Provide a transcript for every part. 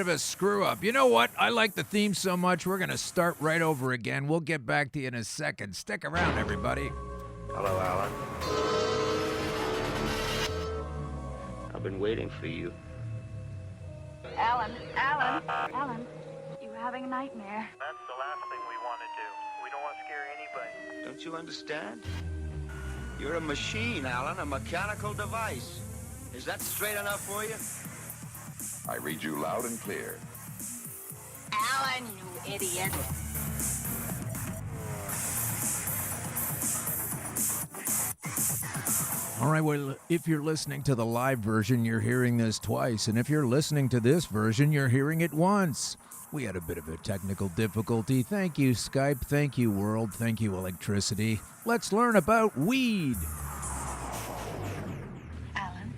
of a screw up. You know what? I like the theme so much, we're going to start right over again. We'll get back to you in a second. Stick around, everybody. Hello, Alan. I've been waiting for you. Alan, you having a nightmare? That's the last thing we want to do. We don't want to scare anybody. Don't you understand? You're a machine, Alan, a mechanical device. Is that straight enough for you? I read you loud and clear. Alan, you idiot. All right, well, if you're listening to the live version, you're hearing this twice. And if you're listening to this version, you're hearing it once. We had a bit of a technical difficulty. Thank you, Skype. Thank you, world. Thank you, electricity. Let's learn about weed. Alan,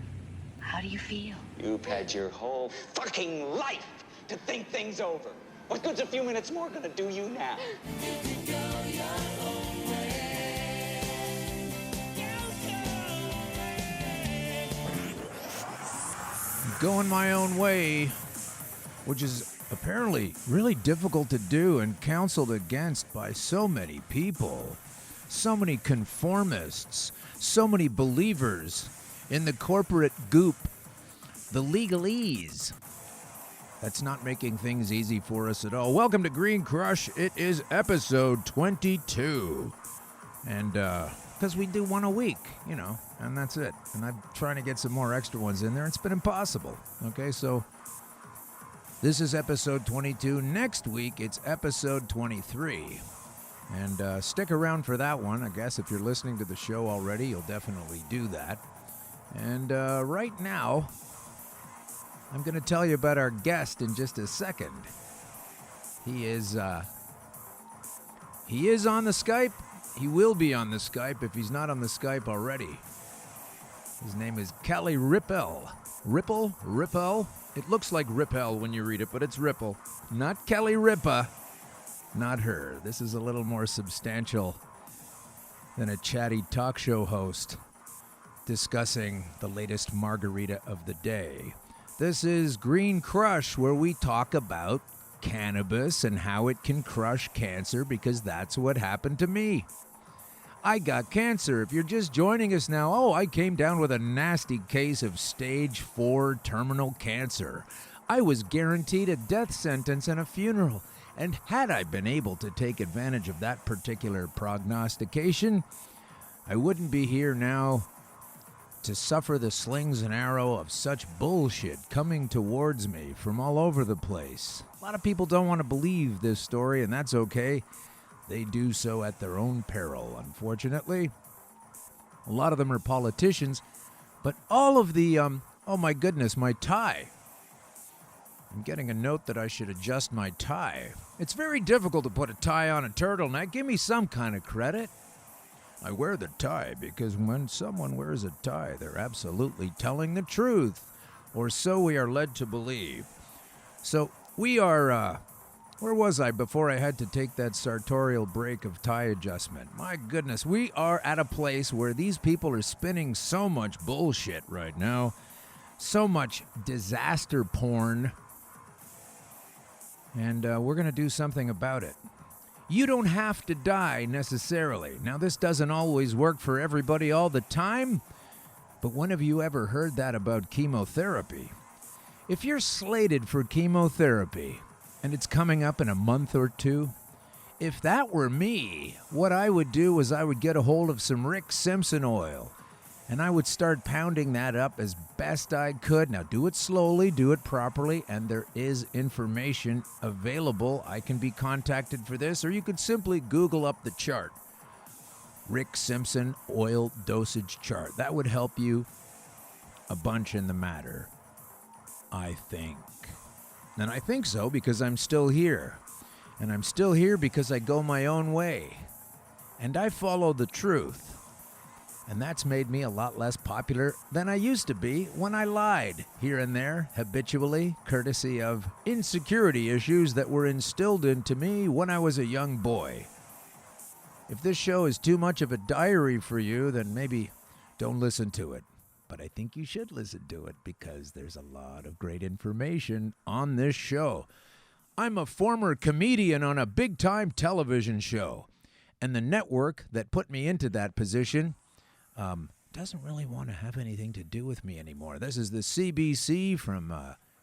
how do you feel? You've had your whole fucking life to think things over. What good's a few minutes more gonna do you now? Going my own way, which is apparently really difficult to do and counseled against by so many people, so many conformists, so many believers in the corporate goop, the legalese. That's not making things easy for us at all. Welcome to Green Crush. It is episode 22. And, because we do one a week, you know, and that's it. And I'm trying to get some more extra ones in there. It's been impossible. Okay, so this is episode 22. Next week, it's episode 23. And stick around for that one. I guess if you're listening to the show already, you'll definitely do that. And right now, I'm going to tell you about our guest in just a second. He is on the Skype. He will be on the Skype if he's not on the Skype already. His name is Kelly Rippel. Rippel? It looks like Rippel when you read it, but it's Rippel. Not Kelly Ripa. Not her. This is a little more substantial than a chatty talk show host discussing the latest margarita of the day. This is Green Crush, where we talk about cannabis and how it can crush cancer, because that's what happened to me. I got cancer. If you're just joining us now, I came down with a nasty case of stage 4 terminal cancer. I was guaranteed a death sentence and a funeral. And had I been able to take advantage of that particular prognostication, I wouldn't be here now to suffer the slings and arrow of such bullshit coming towards me from all over the place. A lot of people don't want to believe this story, and that's okay. They do so at their own peril, unfortunately. A lot of them are politicians, but all of the, oh my goodness, my tie. I'm getting a note that I should adjust my tie. It's very difficult to put a tie on a turtleneck. Give me some kind of credit. I wear the tie because when someone wears a tie, they're absolutely telling the truth, or so we are led to believe. So we are, where was I before I had to take that sartorial break of tie adjustment? My goodness, we are at a place where these people are spinning so much bullshit right now, so much disaster porn, and we're going to do something about it. You don't have to die necessarily. Now, this doesn't always work for everybody all the time, but when have you ever heard that about chemotherapy? If you're slated for chemotherapy and it's coming up in a month or two, if that were me, what I would do is I would get a hold of some Rick Simpson oil and I would start pounding that up as best I could. Now, do it slowly, do it properly, and there is information available. I can be contacted for this, or you could simply Google up the chart. Rick Simpson oil dosage chart. That would help you a bunch in the matter, I think. And I think so because I'm still here. And I'm still here because I go my own way. And I follow the truth. And that's made me a lot less popular than I used to be when I lied here and there habitually, courtesy of insecurity issues that were instilled into me when I was a young boy. If this show is too much of a diary for you, then maybe don't listen to it. But I think you should listen to it because there's a lot of great information on this show. I'm a former comedian on a big-time television show, and the network that put me into that position doesn't really want to have anything to do with me anymore. This is the CBC from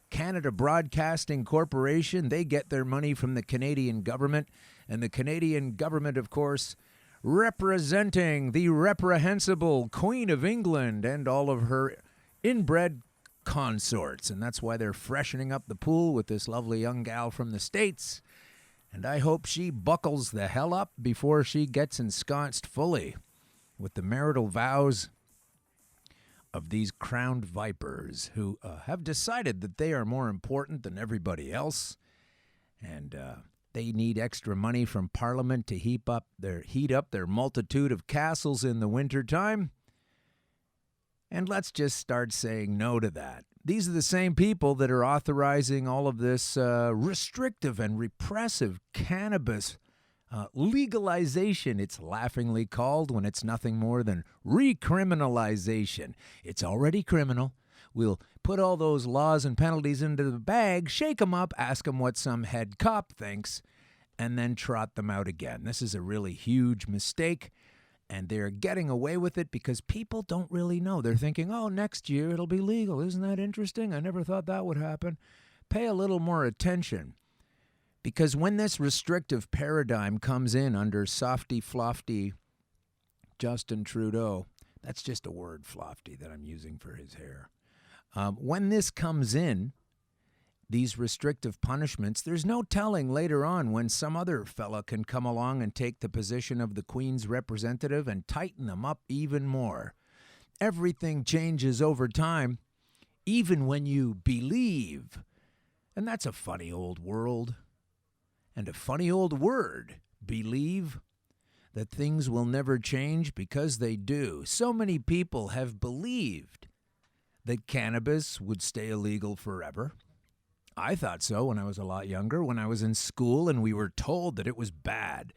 Canada Broadcasting Corporation. They get their money from the Canadian government, and the Canadian government, of course, representing the reprehensible Queen of England and all of her inbred consorts. And that's why they're freshening up the pool with this lovely young gal from the States. And I hope she buckles the hell up before she gets ensconced fully with the marital vows of these crowned vipers who have decided that they are more important than everybody else, and they need extra money from Parliament to heat up their multitude of castles in the wintertime. And let's just start saying no to that. These are the same people that are authorizing all of this restrictive and repressive cannabis legalization, it's laughingly called, when it's nothing more than recriminalization. It's already criminal. We'll put all those laws and penalties into the bag, shake them up, ask them what some head cop thinks, and then trot them out again. This is a really huge mistake, and they're getting away with it because people don't really know. They're thinking, oh, next year it'll be legal. Isn't that interesting? I never thought that would happen. Pay a little more attention. Because when this restrictive paradigm comes in under softy-flofty Justin Trudeau, that's just a word, flofty, that I'm using for his hair. When this comes in, these restrictive punishments, there's no telling later on when some other fella can come along and take the position of the Queen's representative and tighten them up even more. Everything changes over time, even when you believe. And that's a funny old world. And a funny old word, believe, that things will never change because they do. So many people have believed that cannabis would stay illegal forever. I thought so when I was a lot younger, when I was in school and we were told that it was bad,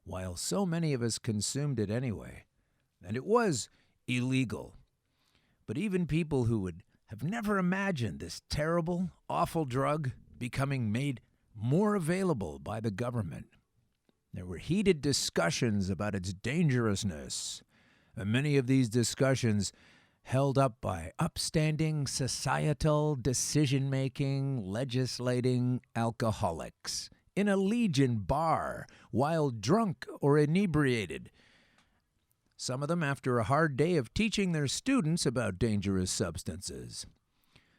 while so many of us consumed it anyway. And it was illegal. But even people who would have never imagined this terrible, awful drug becoming made more available by the government. There were heated discussions about its dangerousness, and many of these discussions held up by upstanding societal decision-making, legislating alcoholics in a Legion bar while drunk or inebriated. Some of them after a hard day of teaching their students about dangerous substances.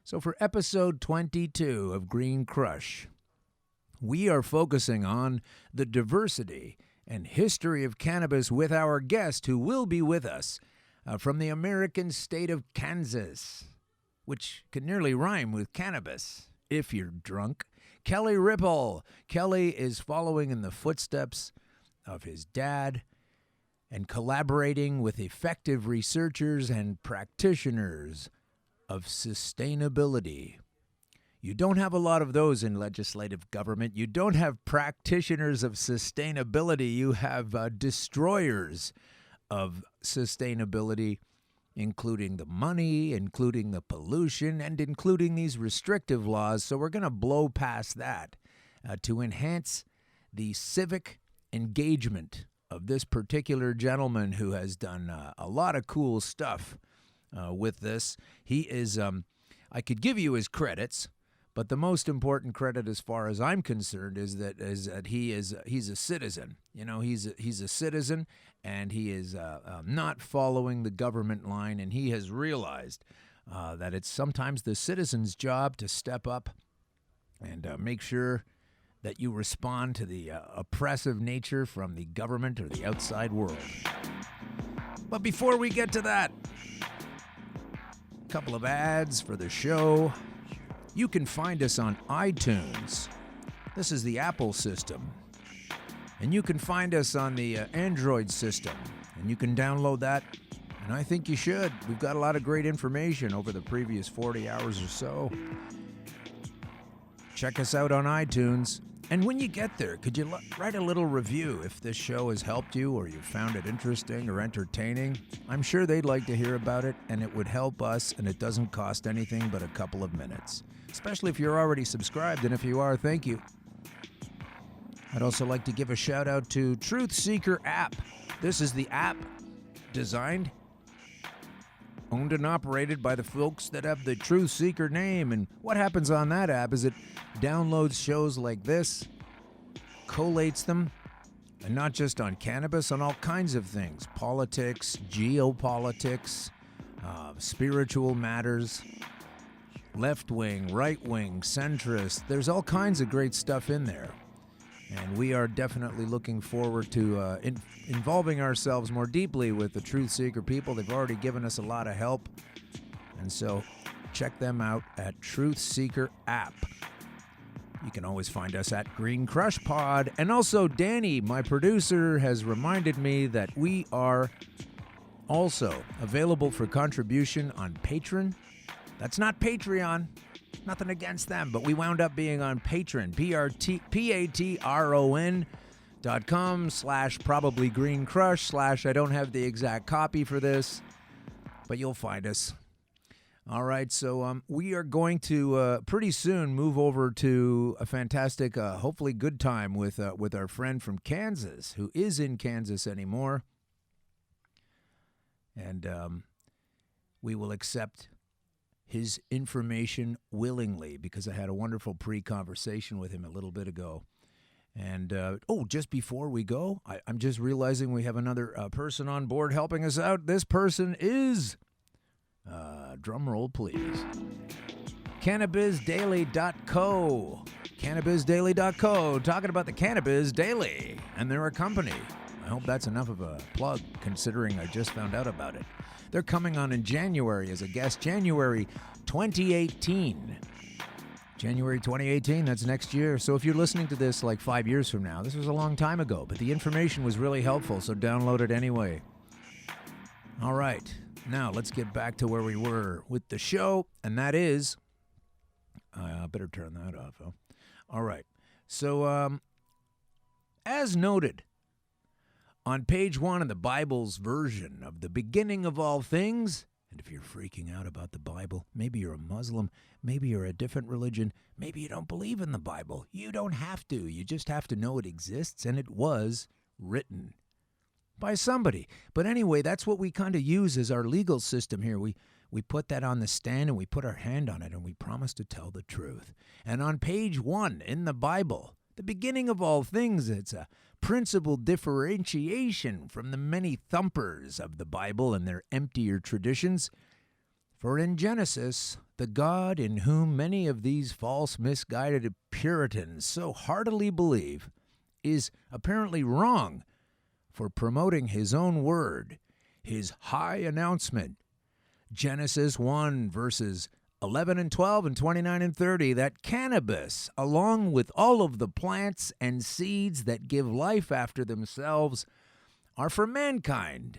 So for episode 22 of Green Crush, we are focusing on the diversity and history of cannabis with our guest who will be with us from the American state of Kansas, which can nearly rhyme with cannabis if you're drunk. Kelly Rippel. Kelly is following in the footsteps of his dad and collaborating with effective researchers and practitioners of sustainability. You don't have a lot of those in legislative government. You don't have practitioners of sustainability. You have destroyers of sustainability, including the money, including the pollution, and including these restrictive laws. So we're going to blow past that to enhance the civic engagement of this particular gentleman who has done a lot of cool stuff with this. He is, I could give you his credits, but the most important credit, as far as I'm concerned, is that he's a citizen. You know, he's a citizen, and he is not following the government line, and he has realized that it's sometimes the citizen's job to step up and make sure that you respond to the oppressive nature from the government or the outside world. But before we get to that, a couple of ads for the show. You can find us on iTunes. This is the Apple system. And you can find us on the Android system. And you can download that. And I think you should. We've got a lot of great information over the previous 40 hours or so. Check us out on iTunes. And when you get there, could you write a little review if this show has helped you or you found it interesting or entertaining? I'm sure they'd like to hear about it, and it would help us, and it doesn't cost anything but a couple of minutes. Especially if you're already subscribed, and if you are, thank you. I'd also like to give a shout out to Truth Seeker app. This is the app designed, owned and operated by the folks that have the Truth Seeker name. And what happens on that app is it downloads shows like this, collates them, and not just on cannabis, on all kinds of things. Politics, geopolitics, spiritual matters, left-wing, right-wing, centrist. There's all kinds of great stuff in there. And we are definitely looking forward to involving ourselves more deeply with the Truth Seeker people. They've already given us a lot of help. And so check them out at Truth Seeker app. You can always find us at Green Crush Pod. And also Danny, my producer, has reminded me that we are also available for contribution on Patreon. That's not Patreon. Nothing against them, but we wound up being on Patreon, patreon.com/probablygreencrush/ I don't have the exact copy for this, but you'll find us. All right, so we are going to pretty soon move over to a fantastic, hopefully good time with our friend from Kansas, who is in Kansas anymore, and we will accept his information willingly, because I had a wonderful pre-conversation with him a little bit ago. And, just before we go, I'm just realizing we have another person on board helping us out. This person is, drum roll please, CannabisDaily.co. CannabisDaily.co, talking about the Cannabis Daily, and they're a company. I hope that's enough of a plug, considering I just found out about it. They're coming on in January as a guest, January 2018. January 2018, that's next year. So if you're listening to this like 5 years from now, this was a long time ago, but the information was really helpful, so download it anyway. All right, now let's get back to where we were with the show, and that is, I better turn that off. Huh? All right, so as noted, on page 1 of the Bible's version of the beginning of all things, and if you're freaking out about the Bible, maybe you're a Muslim, maybe you're a different religion, maybe you don't believe in the Bible, you don't have to. You just have to know it exists, and it was written by somebody. But anyway, that's what we kind of use as our legal system here. We put that on the stand, and we put our hand on it, and we promise to tell the truth. And on page 1 in the Bible, the beginning of all things, it's a principal differentiation from the many thumpers of the Bible and their emptier traditions. For in Genesis, the God in whom many of these false, misguided Puritans so heartily believe is apparently wrong for promoting his own word, his high announcement. Genesis 1, verses 11 and 12 and 29 and 30, that cannabis, along with all of the plants and seeds that give life after themselves, are for mankind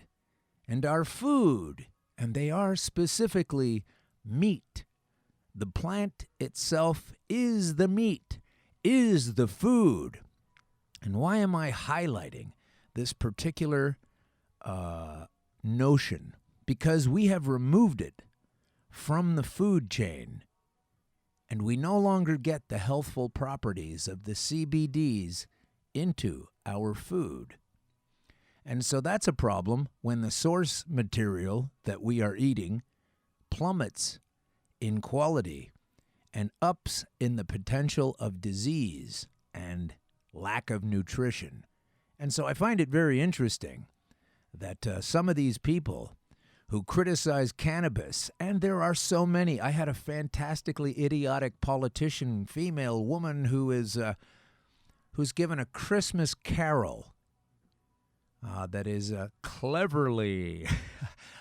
and are food, and they are specifically meat. The plant itself is the meat, is the food. And why am I highlighting this particular notion? Because we have removed it from the food chain, and we no longer get the healthful properties of the CBDs into our food. And so that's a problem when the source material that we are eating plummets in quality and ups in the potential of disease and lack of nutrition. And so I find it very interesting that some of these people who criticize cannabis, and there are so many. I had a fantastically idiotic politician, female woman, who's given a Christmas carol that is cleverly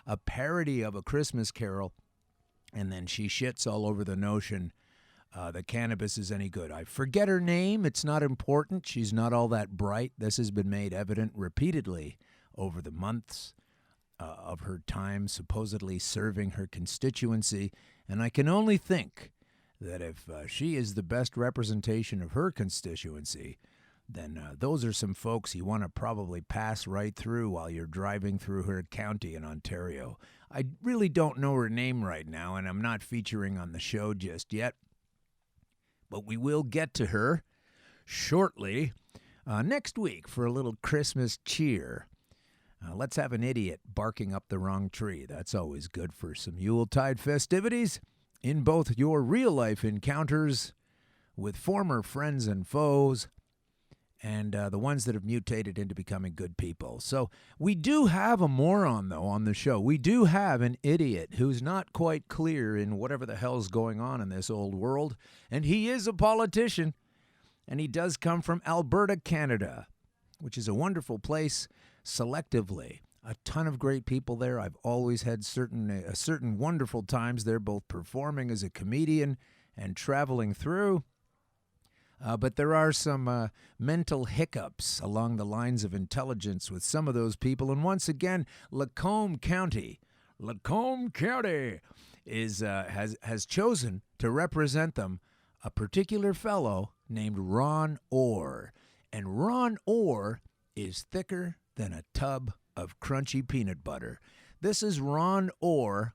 a parody of a Christmas carol, and then she shits all over the notion that cannabis is any good. I forget her name. It's not important. She's not all that bright. This has been made evident repeatedly over the months of her time supposedly serving her constituency, and I can only think that if she is the best representation of her constituency, then those are some folks you want to probably pass right through while you're driving through her county in Ontario. I really don't know her name right now, and I'm not featuring on the show just yet, but we will get to her shortly next week for a little Christmas cheer. Let's have an idiot barking up the wrong tree. That's always good for some Yuletide festivities in both your real-life encounters with former friends and foes and the ones that have mutated into becoming good people. So we do have a moron, though, on the show. We do have an idiot who's not quite clear in whatever the hell's going on in this old world, and he is a politician, and he does come from Alberta, Canada, which is a wonderful place selectively. A ton of great people there. I've always had certain wonderful times there, both performing as a comedian and traveling through. But there are some mental hiccups along the lines of intelligence with some of those people. And once again, Lacombe County has chosen to represent them a particular fellow named Ron Orr. And Ron Orr is thicker than a tub of crunchy peanut butter. This is Ron Orr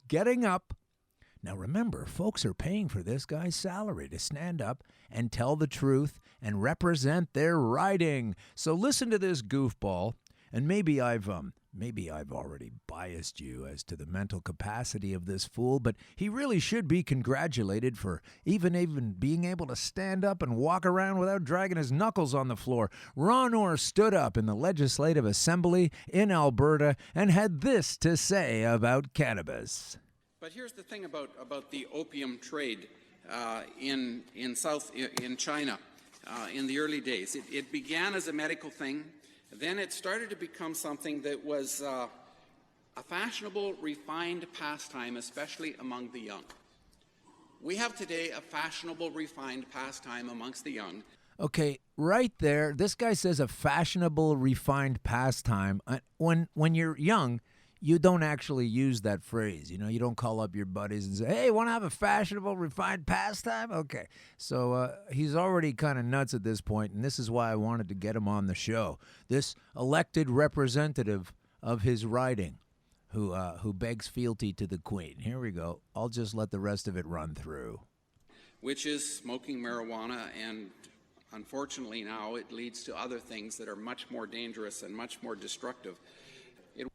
getting up. Now remember, folks are paying for this guy's salary to stand up and tell the truth and represent their riding. So listen to this goofball, and maybe I've already biased you as to the mental capacity of this fool, but he really should be congratulated for even being able to stand up and walk around without dragging his knuckles on the floor. Ron Orr stood up in the Legislative Assembly in Alberta and had this to say about cannabis. But here's the thing about the opium trade in China in the early days. It began as a medical thing. Then it started to become something that was a fashionable, refined pastime, especially among the young. We have today a fashionable, refined pastime amongst the young. Okay, right there, this guy says a fashionable, refined pastime. When you're young, you don't actually use that phrase. You know, you don't call up your buddies and say, hey, want to have a fashionable, refined pastime? Okay. So he's already kind of nuts at this point, and this is why I wanted to get him on the show. This elected representative of his riding who begs fealty to the Queen. Here we go. I'll just let the rest of it run through. Which is smoking marijuana, and unfortunately now it leads to other things that are much more dangerous and much more destructive.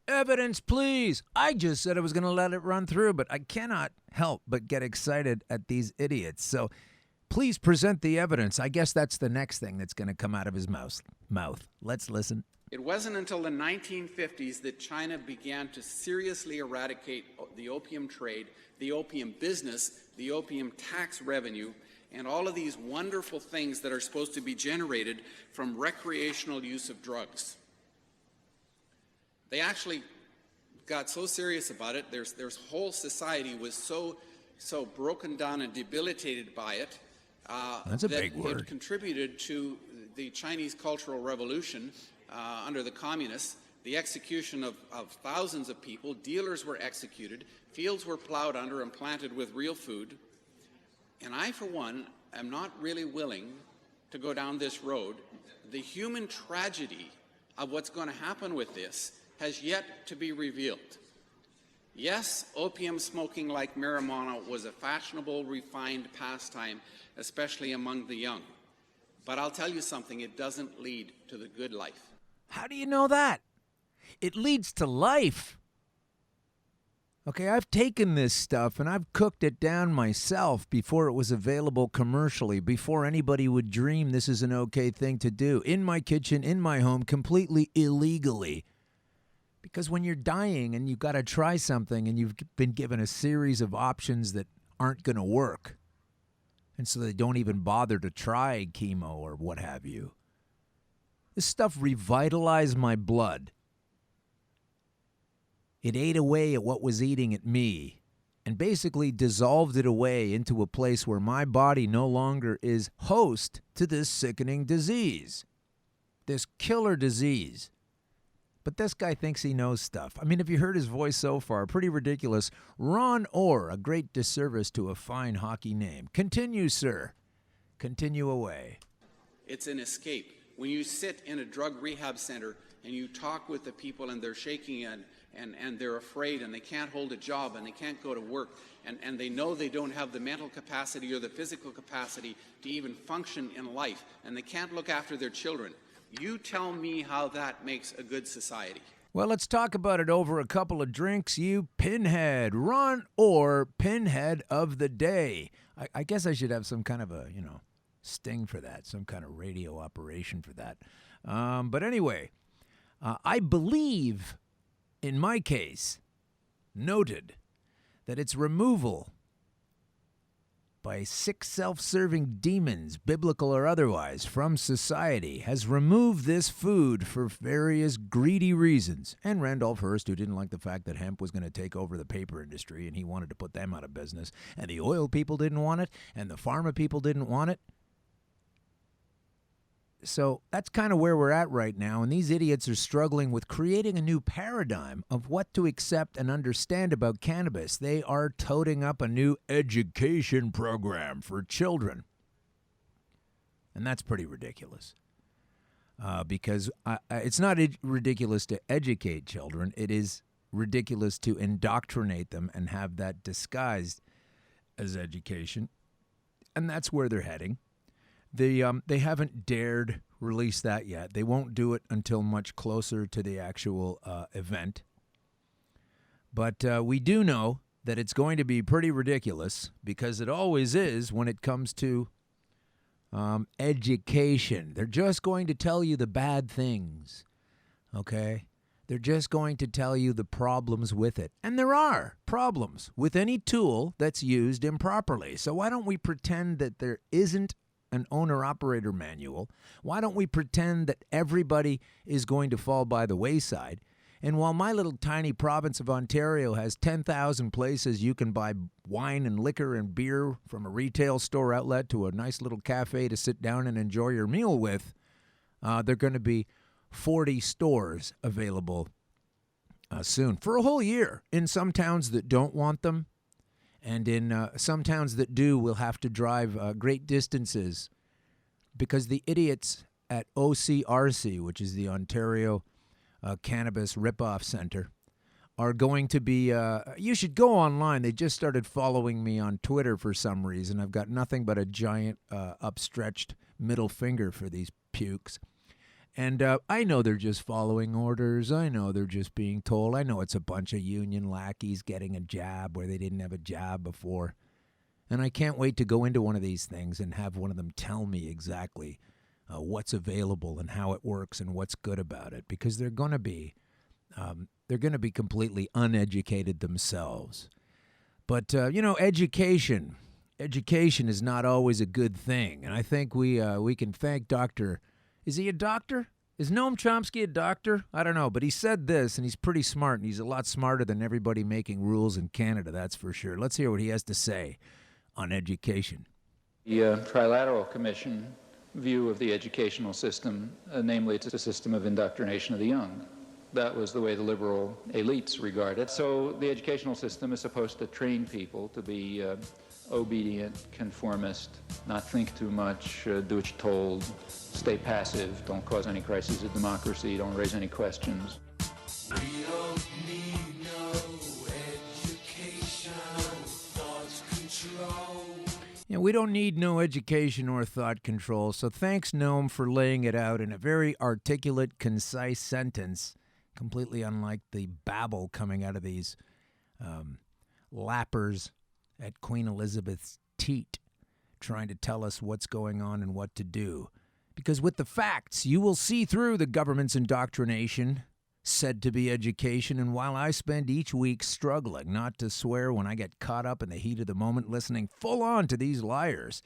Evidence, please. I just said I was going to let it run through, but I cannot help but get excited at these idiots. So please present the evidence. I guess that's the next thing that's going to come out of his mouth. Let's listen. It wasn't until the 1950s that China began to seriously eradicate the opium trade, the opium business, the opium tax revenue, and all of these wonderful things that are supposed to be generated from recreational use of drugs. They actually got so serious about it, their whole society was so broken down and debilitated by it That's a big word. It contributed to the Chinese Cultural Revolution under the communists, the execution of thousands of people. Dealers were executed, fields were plowed under and planted with real food. And I, for one, am not really willing to go down this road. The human tragedy of what's going to happen with this has yet to be revealed. Yes, opium smoking, like marijuana, was a fashionable, refined pastime, especially among the young. But I'll tell you something, it doesn't lead to the good life. How do you know that? It leads to life. Okay, I've taken this stuff and I've cooked it down myself before it was available commercially, before anybody would dream this is an okay thing to do, in my kitchen, in my home, completely illegally. Because when you're dying and you've got to try something and you've been given a series of options that aren't going to work, and so they don't even bother to try chemo or what have you, this stuff revitalized my blood. It ate away at what was eating at me and basically dissolved it away into a place where my body no longer is host to this sickening disease, this killer disease. But this guy thinks he knows stuff. I mean, if you heard his voice so far, pretty ridiculous. Ron Orr, a great disservice to a fine hockey name. Continue, sir. Continue away. It's an escape. When you sit in a drug rehab center and you talk with the people and they're shaking and they're afraid and they can't hold a job and they can't go to work and they know they don't have the mental capacity or the physical capacity to even function in life and they can't look after their children, you tell me how that makes a good society. Well, let's talk about it over a couple of drinks, you pinhead. Ron Orr, pinhead of the day. I guess I should have some kind of a, sting for that, some kind of radio operation for that. But anyway, I believe, in my case, noted that its removal by 6 self-serving demons, biblical or otherwise, from society has removed this food for various greedy reasons. And Randolph Hearst, who didn't like the fact that hemp was going to take over the paper industry and he wanted to put them out of business, and the oil people didn't want it, and the pharma people didn't want it. So that's kind of where we're at right now, and these idiots are struggling with creating a new paradigm of what to accept and understand about cannabis. They are toting up a new education program for children. And that's pretty ridiculous. Because it's not ridiculous to educate children. It is ridiculous to indoctrinate them and have that disguised as education. And that's where they're heading. They haven't dared release that yet. They won't do it until much closer to the actual event. But we do know that it's going to be pretty ridiculous because it always is when it comes to education. They're just going to tell you the bad things, okay? They're just going to tell you the problems with it. And there are problems with any tool that's used improperly. So why don't we pretend that there isn't an owner-operator manual? Why don't we pretend that everybody is going to fall by the wayside? And while my little tiny province of Ontario has 10,000 places you can buy wine and liquor and beer, from a retail store outlet to a nice little cafe to sit down and enjoy your meal with, there are going to be 40 stores available soon for a whole year. In some towns that don't want them, and in some towns that do, we'll have to drive great distances because the idiots at OCRC, which is the Ontario Cannabis Rip-Off Center, are going to be, you should go online. They just started following me on Twitter for some reason. I've got nothing but a giant upstretched middle finger for these pukes. And I know they're just following orders. I know they're just being told. I know it's a bunch of union lackeys getting a jab where they didn't have a jab before. And I can't wait to go into one of these things and have one of them tell me exactly what's available and how it works and what's good about it, because they're going to be completely uneducated themselves. But education is not always a good thing, and I think we can thank Dr. Is he a doctor? Is Noam Chomsky a doctor? I don't know, but he said this, and he's pretty smart, and he's a lot smarter than everybody making rules in Canada, that's for sure. Let's hear what he has to say on education. The Trilateral Commission view of the educational system, namely it's a system of indoctrination of the young. That was the way the liberal elites regard it. So the educational system is supposed to train people to be obedient, conformist, not think too much, do what you're told, stay passive, don't cause any crises of democracy, don't raise any questions. We don't need no education or thought control. Yeah, we don't need no education or thought control, so thanks, Noam, for laying it out in a very articulate, concise sentence, completely unlike the babble coming out of these lappers at Queen Elizabeth's teat, trying to tell us what's going on and what to do. Because with the facts, you will see through the government's indoctrination, said to be education, and while I spend each week struggling not to swear when I get caught up in the heat of the moment listening full on to these liars,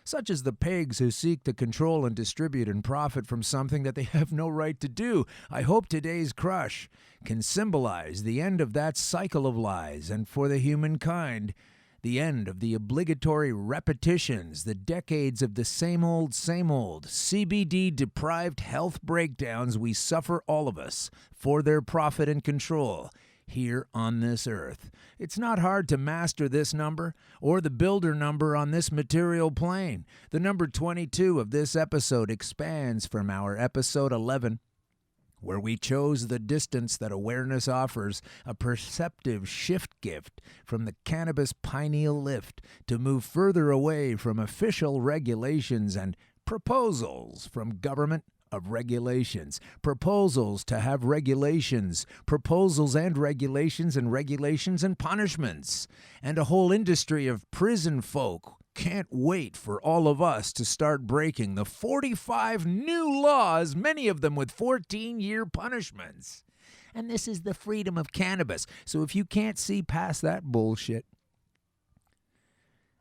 such as the pigs who seek to control and distribute and profit from something that they have no right to do, I hope today's crush can symbolize the end of that cycle of lies, and for the humankind, The end of the obligatory repetitions, the decades of the same old, CBD-deprived health breakdowns we suffer, all of us, for their profit and control here on this earth. It's not hard to master this number or the builder number on this material plane. The number 22 of this episode expands from our episode 11, where we chose the distance that awareness offers, a perceptive shift gift from the cannabis pineal lift to move further away from official regulations and proposals from government of regulations, proposals to have regulations, proposals and regulations and punishments, and a whole industry of prison folk can't wait for all of us to start breaking the 45 new laws, many of them with 14-year punishments. And this is the freedom of cannabis. So if you can't see past that bullshit,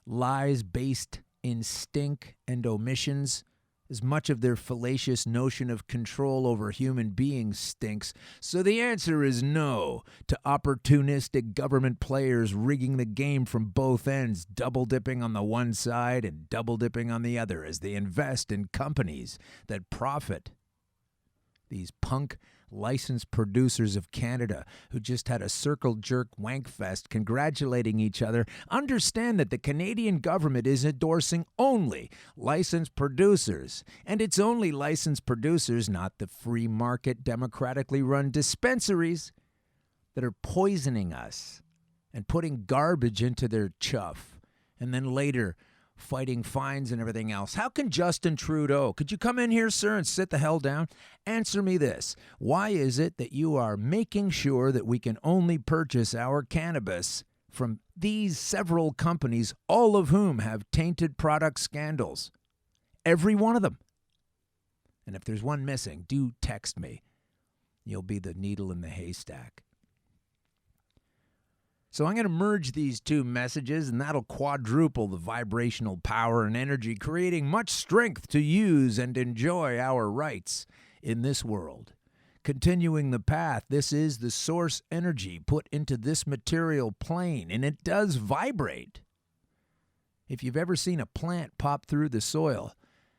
lies based in stink and omissions, as much of their fallacious notion of control over human beings stinks. So the answer is no to opportunistic government players rigging the game from both ends, double-dipping on the one side and double-dipping on the other as they invest in companies that profit. These punk licensed producers of Canada who just had a circle-jerk wankfest congratulating each other understand that the Canadian government is endorsing only licensed producers, and it's only licensed producers, not the free market democratically run dispensaries, that are poisoning us and putting garbage into their chuff, and then later fighting fines and everything else. How can Justin Trudeau, could you come in here, sir, and sit the hell down? Answer me this. Why is it that you are making sure that we can only purchase our cannabis from these several companies, all of whom have tainted product scandals? Every one of them. And if there's one missing, do text me. You'll be the needle in the haystack. So I'm going to merge these two messages, and that'll quadruple the vibrational power and energy, creating much strength to use and enjoy our rights in this world. Continuing the path, this is the source energy put into this material plane, and it does vibrate. If you've ever seen a plant pop through the soil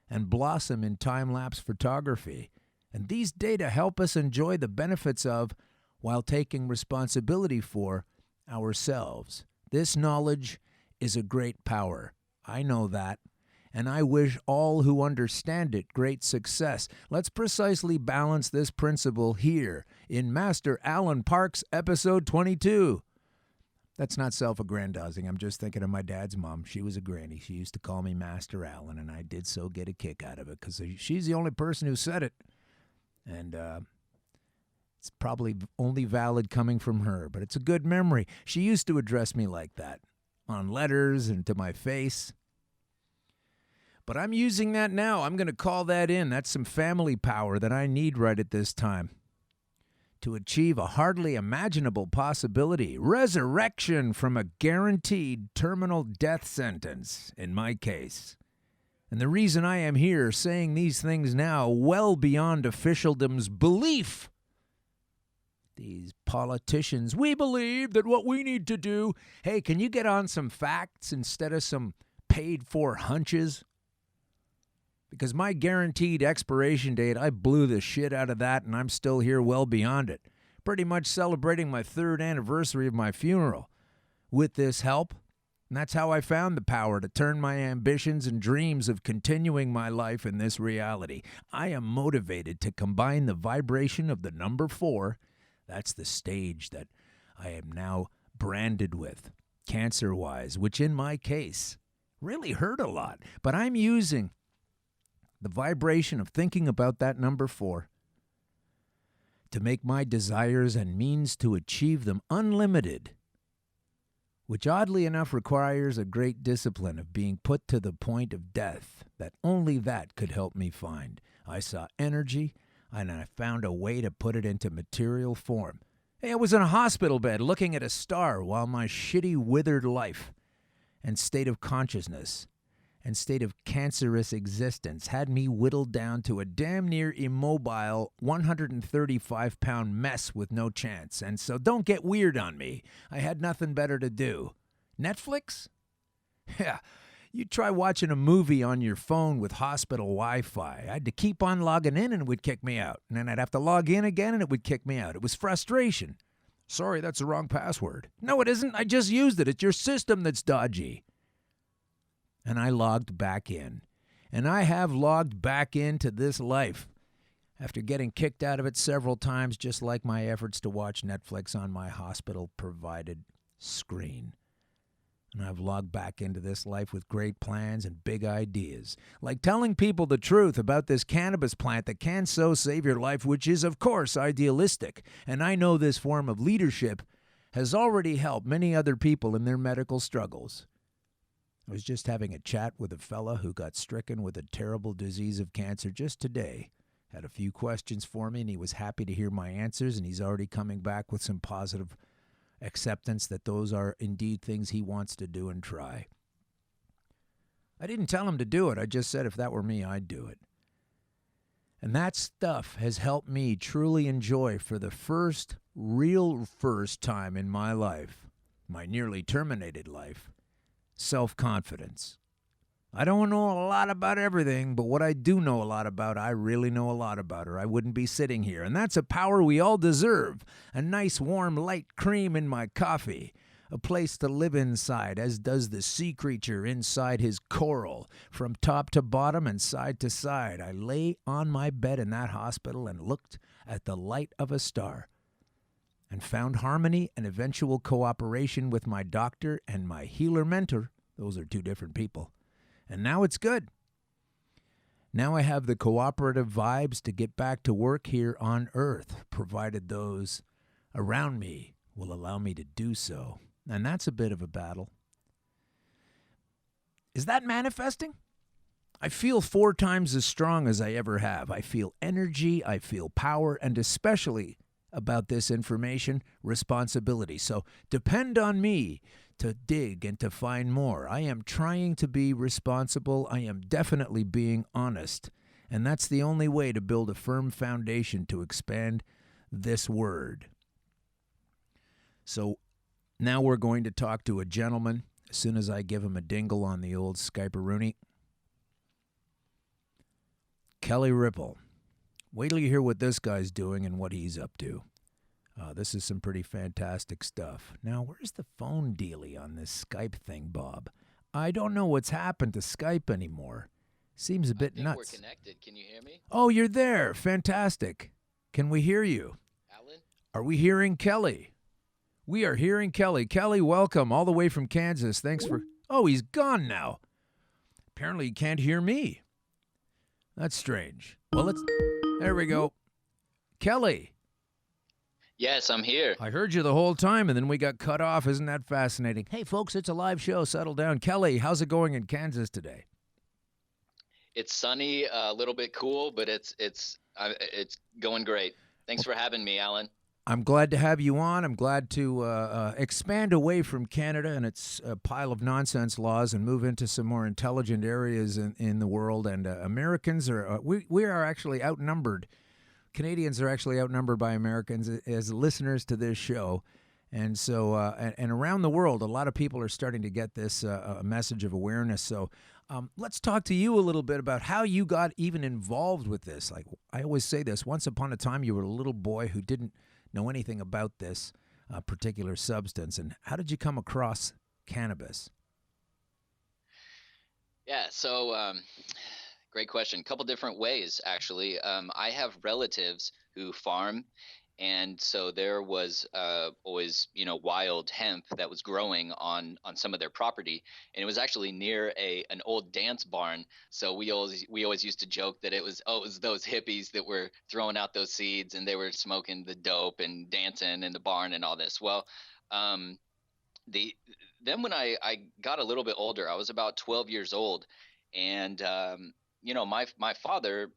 and blossom in time-lapse photography, and these data help us enjoy the benefits of, while taking responsibility for, ourselves. This knowledge is a great power. I know that, and I wish all who understand it great success. Let's precisely balance this principle here in Master Alan Park's episode 22. That's not self-aggrandizing. I'm just thinking of my dad's mom. She was a granny. She used to call me Master Alan, and I did so get a kick out of it because she's the only person who said it. And it's probably only valid coming from her, but it's a good memory. She used to address me like that, on letters and to my face. But I'm using that now. I'm going to call that in. That's some family power that I need right at this time to achieve a hardly imaginable possibility, resurrection from a guaranteed terminal death sentence, in my case. And the reason I am here saying these things now, well beyond officialdom's belief, these politicians, we believe that what we need to do, hey, can you get on some facts instead of some paid-for hunches? Because my guaranteed expiration date, I blew the shit out of that, and I'm still here well beyond it. Pretty much celebrating my 3rd anniversary of my funeral with this help. And that's how I found the power to turn my ambitions and dreams of continuing my life in this reality. I am motivated to combine the vibration of the number 4. That's the stage that I am now branded with, cancer-wise, which in my case really hurt a lot. But I'm using the vibration of thinking about that number 4 to make my desires and means to achieve them unlimited, which oddly enough requires a great discipline of being put to the point of death that only that could help me find. I saw energy, and I found a way to put it into material form. Hey, I was in a hospital bed looking at a star while my shitty, withered life and state of consciousness and state of cancerous existence had me whittled down to a damn near immobile 135-pound mess with no chance. And so don't get weird on me. I had nothing better to do. Netflix? Yeah, you try watching a movie on your phone with hospital Wi-Fi. I had to keep on logging in and it would kick me out. And then I'd have to log in again and it would kick me out. It was frustration. Sorry, that's the wrong password. No, it isn't. I just used it. It's your system that's dodgy. And I logged back in. And I have logged back into this life after getting kicked out of it several times, just like my efforts to watch Netflix on my hospital-provided screen. And I've logged back into this life with great plans and big ideas, like telling people the truth about this cannabis plant that can so save your life, which is, of course, idealistic. And I know this form of leadership has already helped many other people in their medical struggles. I was just having a chat with a fella who got stricken with a terrible disease of cancer just today. Had a few questions for me, and he was happy to hear my answers, and he's already coming back with some positive acceptance that those are indeed things he wants to do and try. I didn't tell him to do it. I just said if that were me, I'd do it. And that stuff has helped me truly enjoy, for the first time in my life, my nearly terminated life, self-confidence. I don't know a lot about everything, but what I do know a lot about, I really know a lot about, or I wouldn't be sitting here. And that's a power we all deserve. A nice, warm, light cream in my coffee. A place to live inside, as does the sea creature inside his coral. From top to bottom and side to side, I lay on my bed in that hospital and looked at the light of a star, and found harmony and eventual cooperation with my doctor and my healer mentor. Those are two different people. And now it's good. Now I have the cooperative vibes to get back to work here on Earth, provided those around me will allow me to do so. And that's a bit of a battle. Is that manifesting? I feel 4 times as strong as I ever have. I feel energy, I feel power, and especially about this information, responsibility. So depend on me to dig and to find more. I am trying to be responsible. I am definitely being honest. And that's the only way to build a firm foundation to expand this word. So now we're going to talk to a gentleman as soon as I give him a dingle on the old Skype-a-rooney. Kelly Rippel. Wait till you hear what this guy's doing and what he's up to. This is some pretty fantastic stuff. Now, where's the phone dealie on this Skype thing, Bob? I don't know what's happened to Skype anymore. Seems a bit nuts. We're connected. Can you hear me? Oh, you're there. Fantastic. Can we hear you? Alan? Are we hearing Kelly? We are hearing Kelly. Kelly, welcome all the way from Kansas. Thanks for... Oh, he's gone now. Apparently he can't hear me. That's strange. Well, let's... There we go. Kelly. Yes, I'm here. I heard you the whole time, and then we got cut off. Isn't that fascinating? Hey, folks, it's a live show. Settle down. Kelly, how's it going in Kansas today? It's sunny, a little bit cool, but it's going great. Thanks for having me, Alan. I'm glad to have you on. I'm glad to expand away from Canada and its pile of nonsense laws and move into some more intelligent areas in the world. And Americans are we are actually outnumbered. Canadians are actually outnumbered by Americans as listeners to this show. And so and around the world, a lot of people are starting to get this message of awareness. So let's talk to you a little bit about how you got even involved with this. Like I always say this, once upon a time, you were a little boy who didn't know anything about this particular substance. And how did you come across cannabis? Yeah, so great question. A couple different ways, actually. I have relatives who farm, and so there was always, wild hemp that was growing on some of their property, and it was actually near an old dance barn. So we always used to joke that it was those hippies that were throwing out those seeds, and they were smoking the dope and dancing in the barn and all this. Well, then when I got a little bit older, I was about 12 years old, and my father.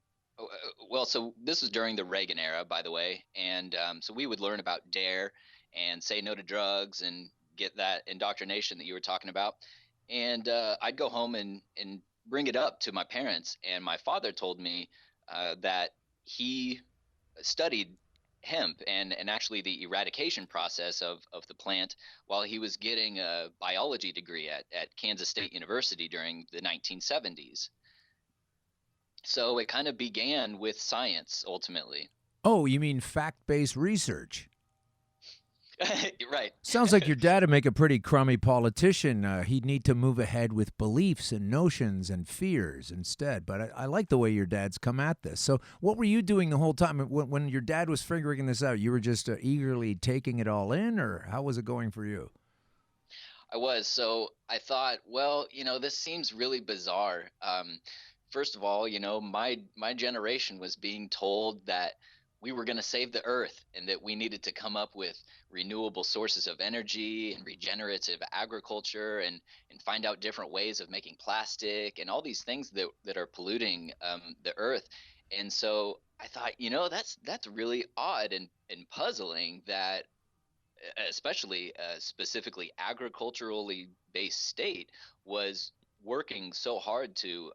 Well, so this was during the Reagan era, by the way, and so we would learn about DARE and say no to drugs and get that indoctrination that you were talking about. And I'd go home and bring it up to my parents, and my father told me that he studied hemp and actually the eradication process of the plant while he was getting a biology degree at Kansas State University during the 1970s. So it kind of began with science ultimately. Oh, you mean fact-based research? Right. Sounds like your dad would make a pretty crummy politician. He'd need to move ahead with beliefs and notions and fears instead. But I like the way your dad's come at this. So what were you doing the whole time? When your dad was figuring this out, you were just eagerly taking it all in, or how was it going for you? I was. So I thought, well, this seems really bizarre. First of all, my generation was being told that we were going to save the earth and that we needed to come up with renewable sources of energy and regenerative agriculture and find out different ways of making plastic and all these things that are polluting the earth. And so I thought, that's really odd and puzzling that especially specifically agriculturally based state was working so hard to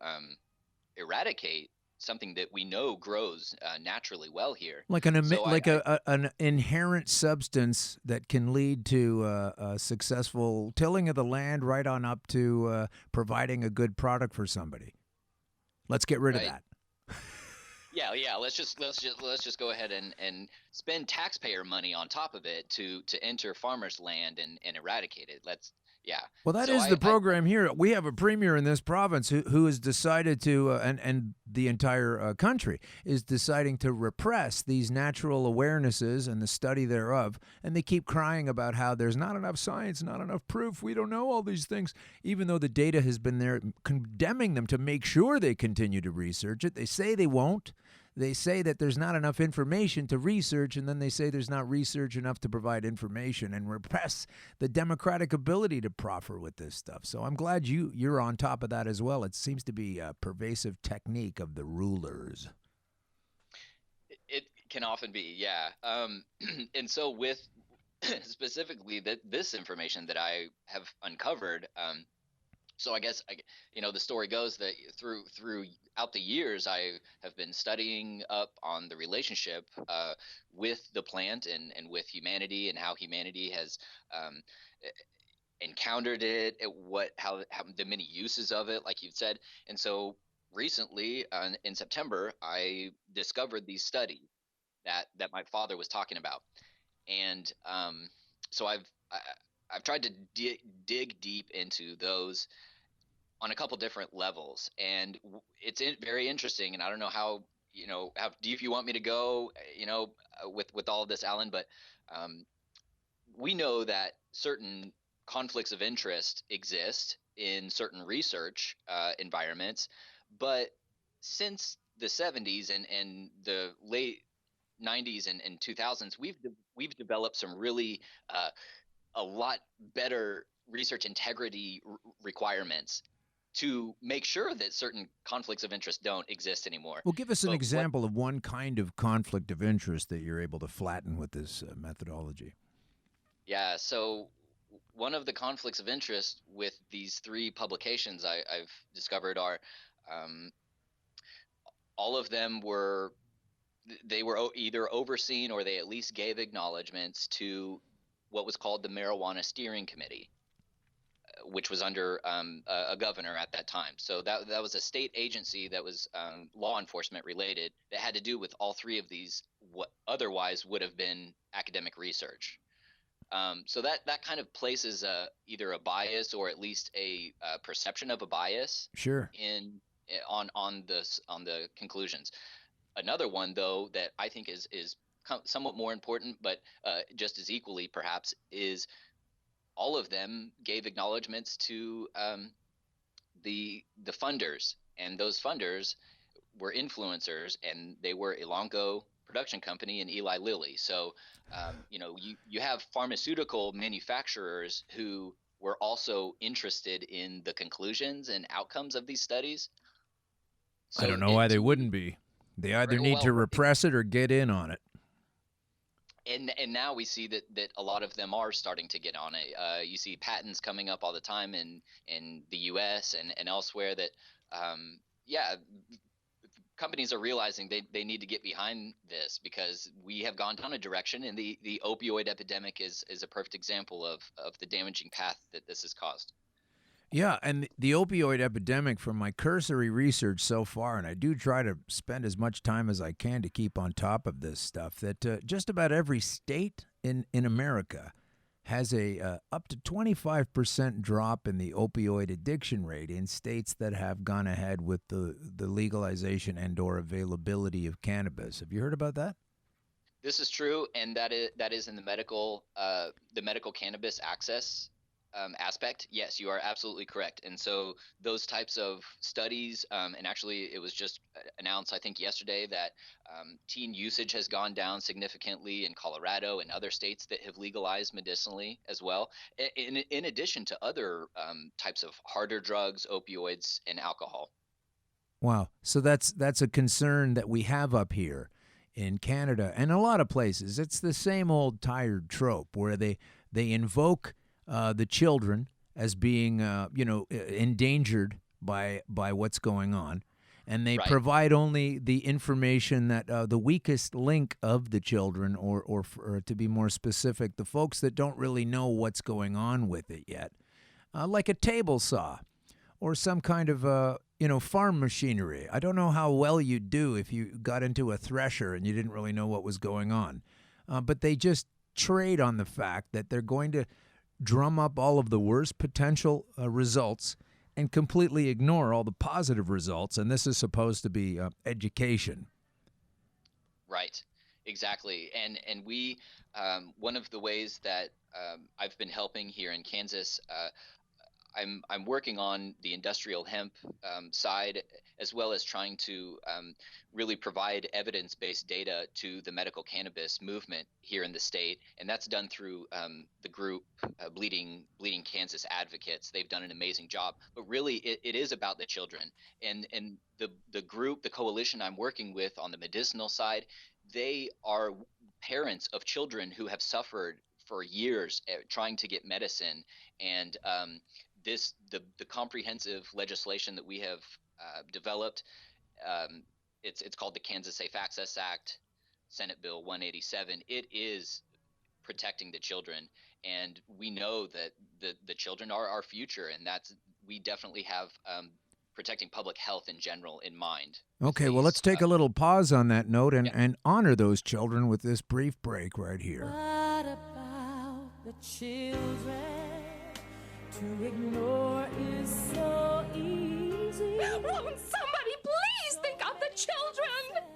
eradicate something that we know grows naturally well here. Like an inherent substance that can lead to a successful tilling of the land, right on up to providing a good product for somebody. Let's get rid of that. Yeah. Let's just go ahead and spend taxpayer money on top of it to enter farmers' land and eradicate it. Well, that is the program here. We have a premier in this province who has decided to, and the entire country is deciding to repress these natural awarenesses and the study thereof. And they keep crying about how there's not enough science, not enough proof. We don't know all these things, even though the data has been there condemning them to make sure they continue to research it. They say they won't. They say that there's not enough information to research, and then they say there's not research enough to provide information and repress the democratic ability to proffer with this stuff. So I'm glad you're on top of that as well. It seems to be a pervasive technique of the rulers. It can often be, yeah. And so with specifically this information that I have uncovered, so I guess the story goes that throughout the years I have been studying up on the relationship with the plant and with humanity and how humanity has encountered it, how the many uses of it, like you've said. And so recently, in September, I discovered these studies that my father was talking about, and so I've tried to dig deep into those on a couple different levels, and it's very interesting. And I don't know how deep you want me to go, with all of this, Alan, but we know that certain conflicts of interest exist in certain research environments, but since the 70s and the late 90s and 2000s, we've developed some really a lot better research integrity requirements to make sure that certain conflicts of interest don't exist anymore. Well, give us an example of one kind of conflict of interest that you're able to flatten with this methodology. Yeah, so one of the conflicts of interest with these three publications I've discovered are all of them were either overseen or they at least gave acknowledgments to what was called the Marijuana Steering Committee, which was under a governor at that time. So that was a state agency that was law enforcement related that had to do with all three of these, what otherwise would have been academic research. So that kind of places either a bias or at least a perception of a bias Sure. on the conclusions. Another one, though, that I think is somewhat more important, but just as equally perhaps, is all of them gave acknowledgments to the funders, and those funders were influencers, and they were Elanco Production Company and Eli Lilly. So you have pharmaceutical manufacturers who were also interested in the conclusions and outcomes of these studies. So I don't know why they wouldn't be. They either need to repress it or get in on it. And now we see that a lot of them are starting to get on it. You see patents coming up all the time in the U.S. and elsewhere that, companies are realizing they need to get behind this, because we have gone down a direction, and the opioid epidemic is a perfect example of the damaging path that this has caused. Yeah, and the opioid epidemic, from my cursory research so far, and I do try to spend as much time as I can to keep on top of this stuff, that just about every state in America has a up to 25% drop in the opioid addiction rate in states that have gone ahead with the legalization and or availability of cannabis. Have you heard about that? This is true, and that is in the medical cannabis access aspect. Yes, you are absolutely correct. And so those types of studies, and actually it was just announced, I think yesterday, that teen usage has gone down significantly in Colorado and other states that have legalized medicinally as well, in addition to other types of harder drugs, opioids, and alcohol. Wow. So that's a concern that we have up here in Canada and a lot of places. It's the same old tired trope where they invoke the children as being endangered by what's going on, and they provide only the information that the weakest link of the children, or to be more specific, the folks that don't really know what's going on with it yet, like a table saw or some kind of farm machinery. I don't know how well you'd do if you got into a thresher and you didn't really know what was going on, but they just trade on the fact that they're going to drum up all of the worst potential results and completely ignore all the positive results. And this is supposed to be education. Right, exactly. And we, one of the ways that I've been helping here in Kansas, I'm working on the industrial hemp side, as well as trying to really provide evidence-based data to the medical cannabis movement here in the state, and that's done through the group Bleeding Kansas Advocates. They've done an amazing job, but really it is about the children, and the group, the coalition I'm working with on the medicinal side, they are parents of children who have suffered for years trying to get medicine, and the comprehensive legislation that we have developed, it's called the Kansas Safe Access Act, Senate Bill 187. It is protecting the children, and we know that the children are our future, and we definitely have protecting public health in general in mind. Okay, well, let's take a little pause on that note and honor those children with this brief break right here. What about the children? To ignore is so easy. Won't somebody please think of the children?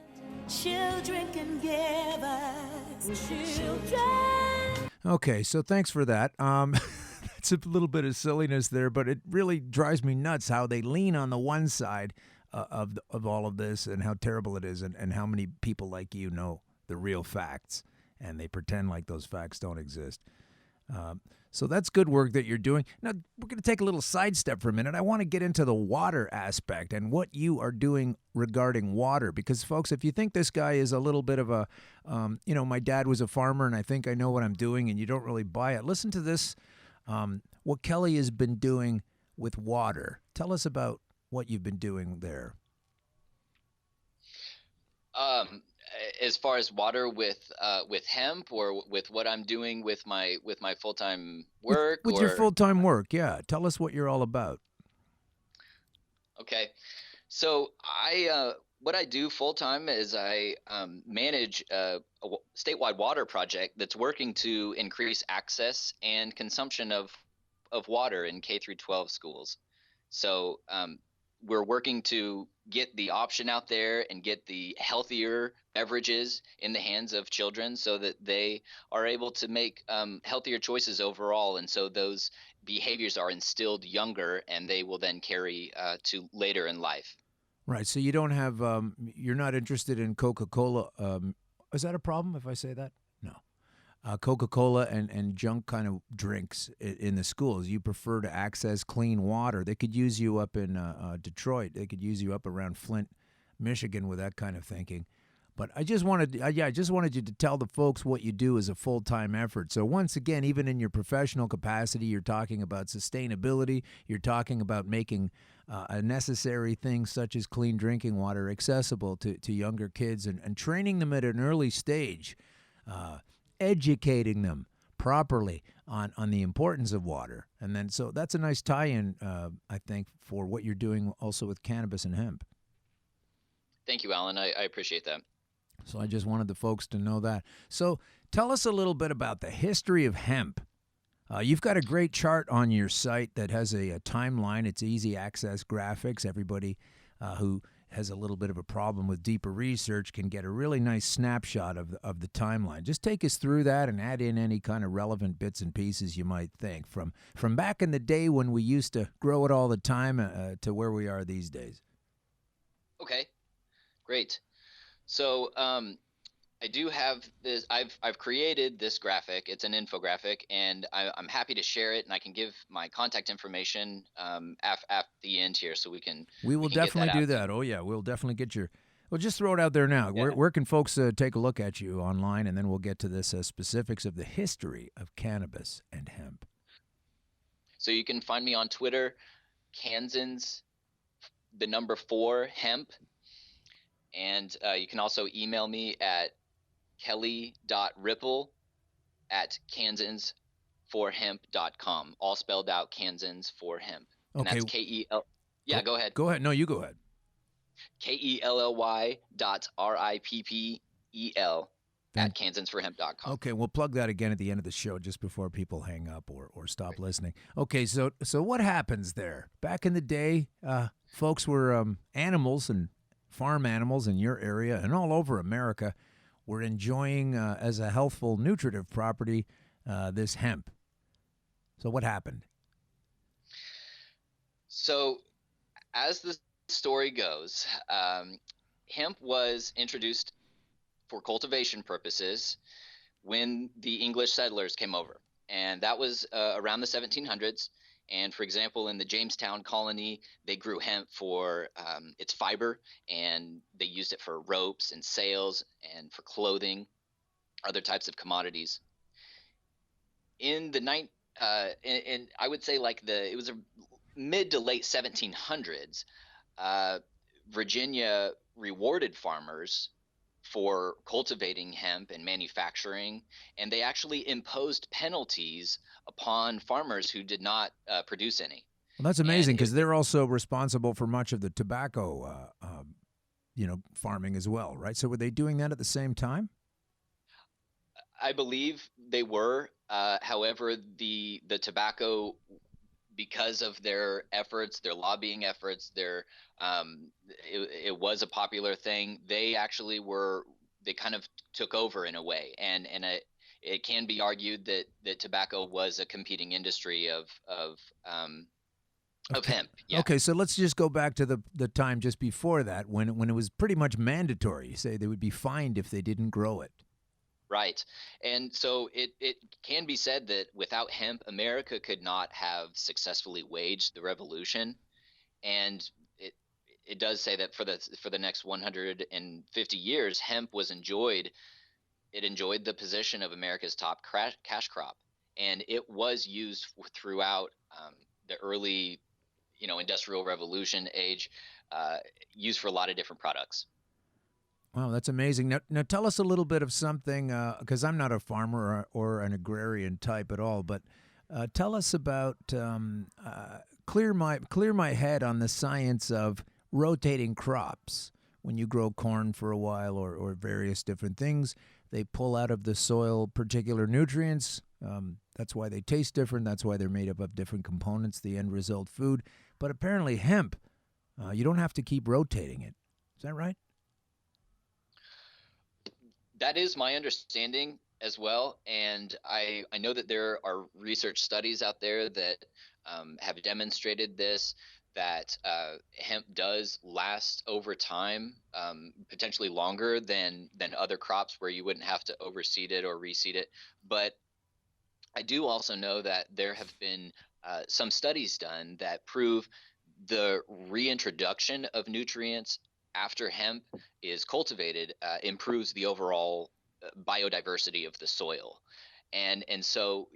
Children can give us children. Okay, so thanks for that. That's a little bit of silliness there, but it really drives me nuts how they lean on the one side of all of this and how terrible it is, and how many people like you know the real facts, and they pretend like those facts don't exist. So that's good work that you're doing. Now, we're going to take a little sidestep for a minute. I want to get into the water aspect and what you are doing regarding water. Because, folks, if you think this guy is a little bit of a, my dad was a farmer and I think I know what I'm doing, and you don't really buy it, listen to this, what Kelly has been doing with water. Tell us about what you've been doing there. As far as water with hemp, or with what I'm doing with my full-time work, with your full-time work, yeah. Tell us what you're all about. Okay, so what I do full-time is I manage a statewide water project that's working to increase access and consumption of water in K through 12 schools. So we're working to get the option out there and get the healthier beverages in the hands of children so that they are able to make healthier choices overall. And so those behaviors are instilled younger, and they will then carry to later in life. Right. So you don't have, you're not interested in Coca-Cola. Is that a problem if I say that? No. Coca-Cola and junk kind of drinks in the schools. You prefer to access clean water. They could use you up in Detroit. They could use you up around Flint, Michigan with that kind of thinking. But I just wanted you to tell the folks what you do as a full-time effort. So once again, even in your professional capacity, you're talking about sustainability. You're talking about making a necessary things such as clean drinking water accessible to younger kids and training them at an early stage, educating them properly on the importance of water. And then so that's a nice tie-in, I think, for what you're doing also with cannabis and hemp. Thank you, Alan. I appreciate that. So I just wanted the folks to know that. So tell us a little bit about the history of hemp. You've got a great chart on your site that has a timeline. It's easy access graphics. Everybody who has a little bit of a problem with deeper research can get a really nice snapshot of the timeline. Just take us through that and add in any kind of relevant bits and pieces you might think from back in the day when we used to grow it all the time to where we are these days. Okay, great. So I do have this. I've created this graphic. It's an infographic, and I'm happy to share it. And I can give my contact information at the end here, so we can. We will definitely do that. Oh yeah, we'll definitely get your. Well, just throw it out there now. Yeah. Where can folks take a look at you online, and then we'll get to this specifics of the history of cannabis and hemp. So you can find me on Twitter, Kansans, the number 4 hemp. And you can also email me at kelly.rippel@kansans4hemp.com, all spelled out, Kansans for hemp. And Okay. that's K-E-L. Yeah, go ahead. Go ahead. No, you go ahead. KELLY.RIPPEL@kansans4hemp.com. Okay, we'll plug that again at the end of the show just before people hang up or stop listening. Okay, so what happens there? Back in the day, folks were animals and farm animals in your area and all over America were enjoying as a healthful, nutritive property this hemp. So what happened? So as the story goes, hemp was introduced for cultivation purposes when the English settlers came over. And that was around the 1700s. And for example, in the Jamestown colony, they grew hemp for its fiber, and they used it for ropes and sails and for clothing, other types of commodities. In the and I would say it was a mid to late 1700s, Virginia rewarded farmers for cultivating hemp and manufacturing, and they actually imposed penalties upon farmers who did not produce any. Well, that's amazing because they're also responsible for much of the tobacco, farming as well, right? So were they doing that at the same time? I believe they were. However, the tobacco, because of their efforts, their lobbying efforts, it was a popular thing. They actually they kind of took over in a way, and it can be argued that tobacco was a competing industry of hemp. Yeah. Okay, so let's just go back to the time just before that when it was pretty much mandatory. You say they would be fined if they didn't grow it. Right. And so it can be said that without hemp, America could not have successfully waged the revolution. And it does say that for the next 150 years, hemp was enjoyed the position of America's top cash crop. And it was used throughout the early, industrial revolution age, used for a lot of different products. Wow, that's amazing. Now tell us a little bit of something, because I'm not a farmer or an agrarian type at all, but tell us about, clear my head on the science of rotating crops. When you grow corn for a while or various different things, they pull out of the soil particular nutrients. That's why they taste different. That's why they're made up of different components, the end result food. But apparently hemp, you don't have to keep rotating it. Is that right? That is my understanding as well, and I know that there are research studies out there that have demonstrated this, that hemp does last over time, potentially longer than other crops where you wouldn't have to overseed it or reseed it. But I do also know that there have been some studies done that prove the reintroduction of nutrients after hemp is cultivated improves the overall biodiversity of the soil. And so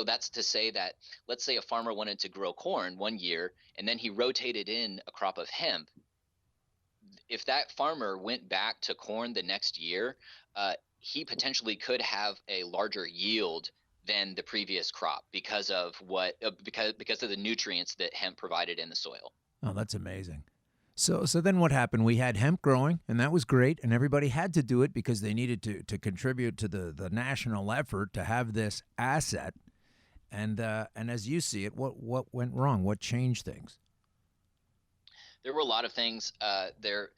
that's to say that, let's say a farmer wanted to grow corn one year and then he rotated in a crop of hemp. If that farmer went back to corn the next year, he potentially could have a larger yield than the previous crop because of because of the nutrients that hemp provided in the soil. Oh, that's amazing. So then what happened? We had hemp growing, and that was great, and everybody had to do it because they needed to contribute to the national effort to have this asset. And as you see it, what went wrong? What changed things? There were a lot of things there.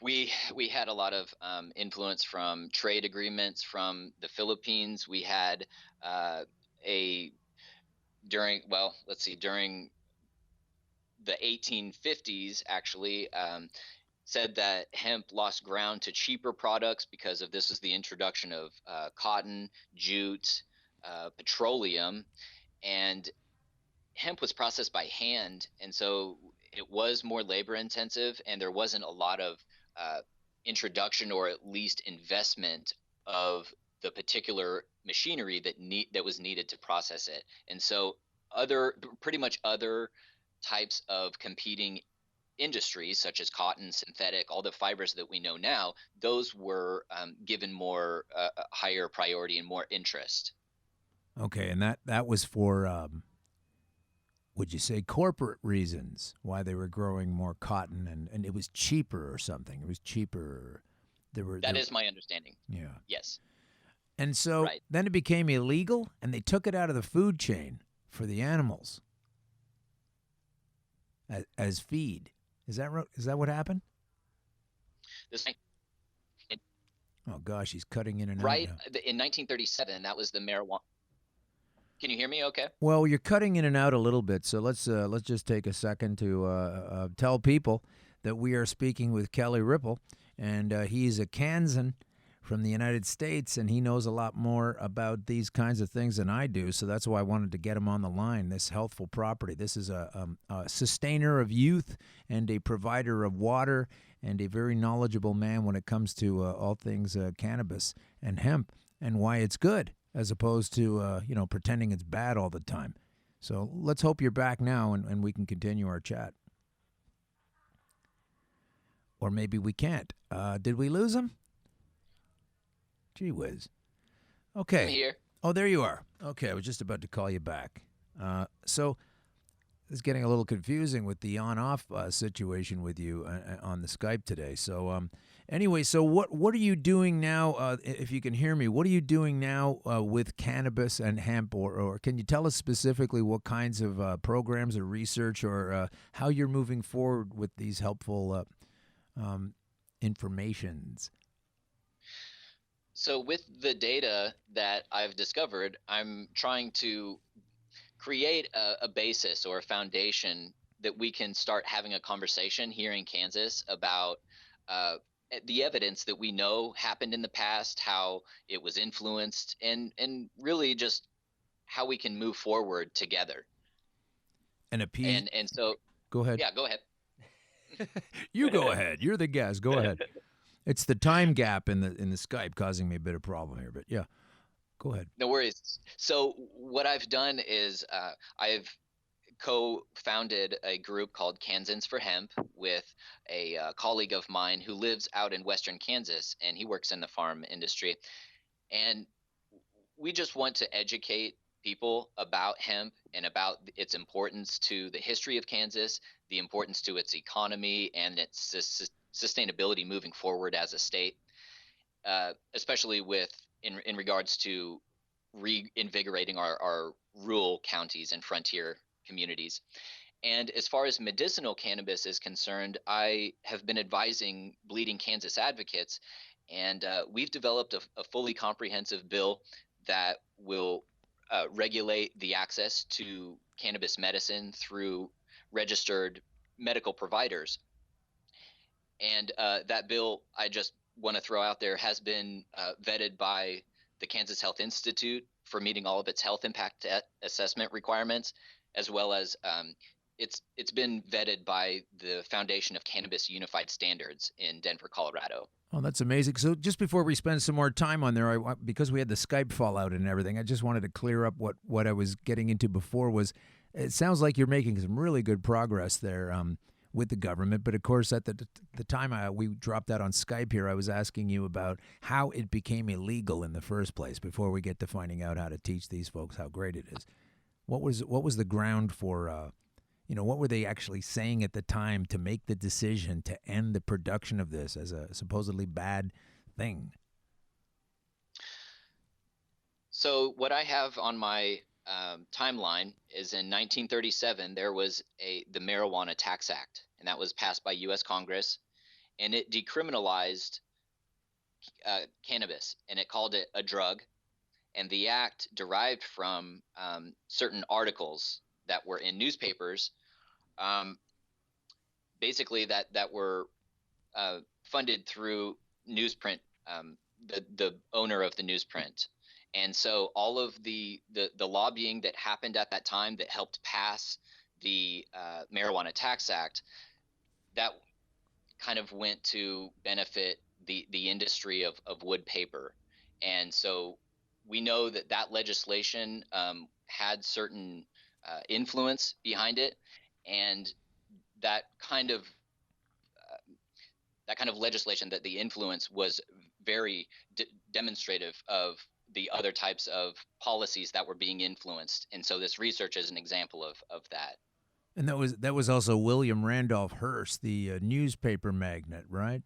We had a lot of influence from trade agreements from the Philippines. We had during the 1850s, actually, said that hemp lost ground to cheaper products because of this is the introduction of cotton, jute, petroleum, and hemp was processed by hand, and so it was more labor intensive, and there wasn't a lot of introduction or at least investment of the particular machinery that was needed to process it. And so pretty much other types of competing industries such as cotton, synthetic, all the fibers that we know now, those were given more higher priority and more interest. Okay, and that was for would you say corporate reasons why they were growing more cotton, and it was cheaper or something? It was cheaper. That is my understanding. Yeah. Yes. And so then it became illegal, and they took it out of the food chain for the animals as feed. Is that right? Is that what happened? Oh gosh, he's cutting in and out. Right. In 1937, that was the marijuana. Can you hear me okay? Well, you're cutting in and out a little bit, so let's just take a second to tell people that we are speaking with Kelly Rippel, and he's a Kansan from the United States, and he knows a lot more about these kinds of things than I do, so that's why I wanted to get him on the line, this healthful property. This is a sustainer of youth and a provider of water and a very knowledgeable man when it comes to all things cannabis and hemp and why it's good, as opposed to, pretending it's bad all the time. So let's hope you're back now and we can continue our chat. Or maybe we can't. Did we lose him? Gee whiz. Okay. I'm here. Oh, there you are. Okay, I was just about to call you back. So it's getting a little confusing with the on-off situation with you on the Skype today. So anyway, so what are you doing now, if you can hear me, what are you doing now with cannabis and hemp? Or can you tell us specifically what kinds of programs or research or how you're moving forward with these helpful informations? So with the data that I've discovered, I'm trying to create a basis or a foundation that we can start having a conversation here in Kansas about the evidence that we know happened in the past, how it was influenced, and really just how we can move forward together. And so go ahead. Yeah, go ahead. You go ahead. You're the guest. Go ahead. It's the time gap in the Skype causing me a bit of problem here, but yeah, go ahead. No worries. So what I've done is I've co-founded a group called Kansans For Hemp with a colleague of mine who lives out in western Kansas, and he works in the farm industry. And we just want to educate people about hemp and about its importance to the history of Kansas, the importance to its economy, and its sustainability moving forward as a state, especially in regards to reinvigorating our rural counties and frontier communities. And as far as medicinal cannabis is concerned, I have been advising Bleeding Kansas advocates, and we've developed a fully comprehensive bill that will regulate the access to cannabis medicine through registered medical providers. And that bill, I just want to throw out there, has been vetted by the Kansas Health Institute for meeting all of its health impact assessment requirements, as well as it's been vetted by the Foundation of Cannabis Unified Standards in Denver, Colorado. Oh, that's amazing. So just before we spend some more time on there, because we had the Skype fallout and everything, I just wanted to clear up what I was getting into before. Was it sounds like you're making some really good progress there with the government. But of course, at the time we dropped out on Skype here, I was asking you about how it became illegal in the first place before we get to finding out how to teach these folks how great it is. What was the ground for what were they actually saying at the time to make the decision to end the production of this as a supposedly bad thing? So what I have on my timeline is in 1937, there was the Marijuana Tax Act, and that was passed by U.S. Congress, and it decriminalized cannabis, and it called it a drug. And the act derived from certain articles that were in newspapers, basically that were funded through newsprint, the owner of the newsprint. And so all of the lobbying that happened at that time that helped pass the Marijuana Tax Act, that kind of went to benefit the industry of wood paper. And so we know that legislation had certain influence behind it, and that kind of legislation, that the influence was very demonstrative of the other types of policies that were being influenced. And so this research is an example of that. And that was also William Randolph Hearst, the newspaper magnate, right?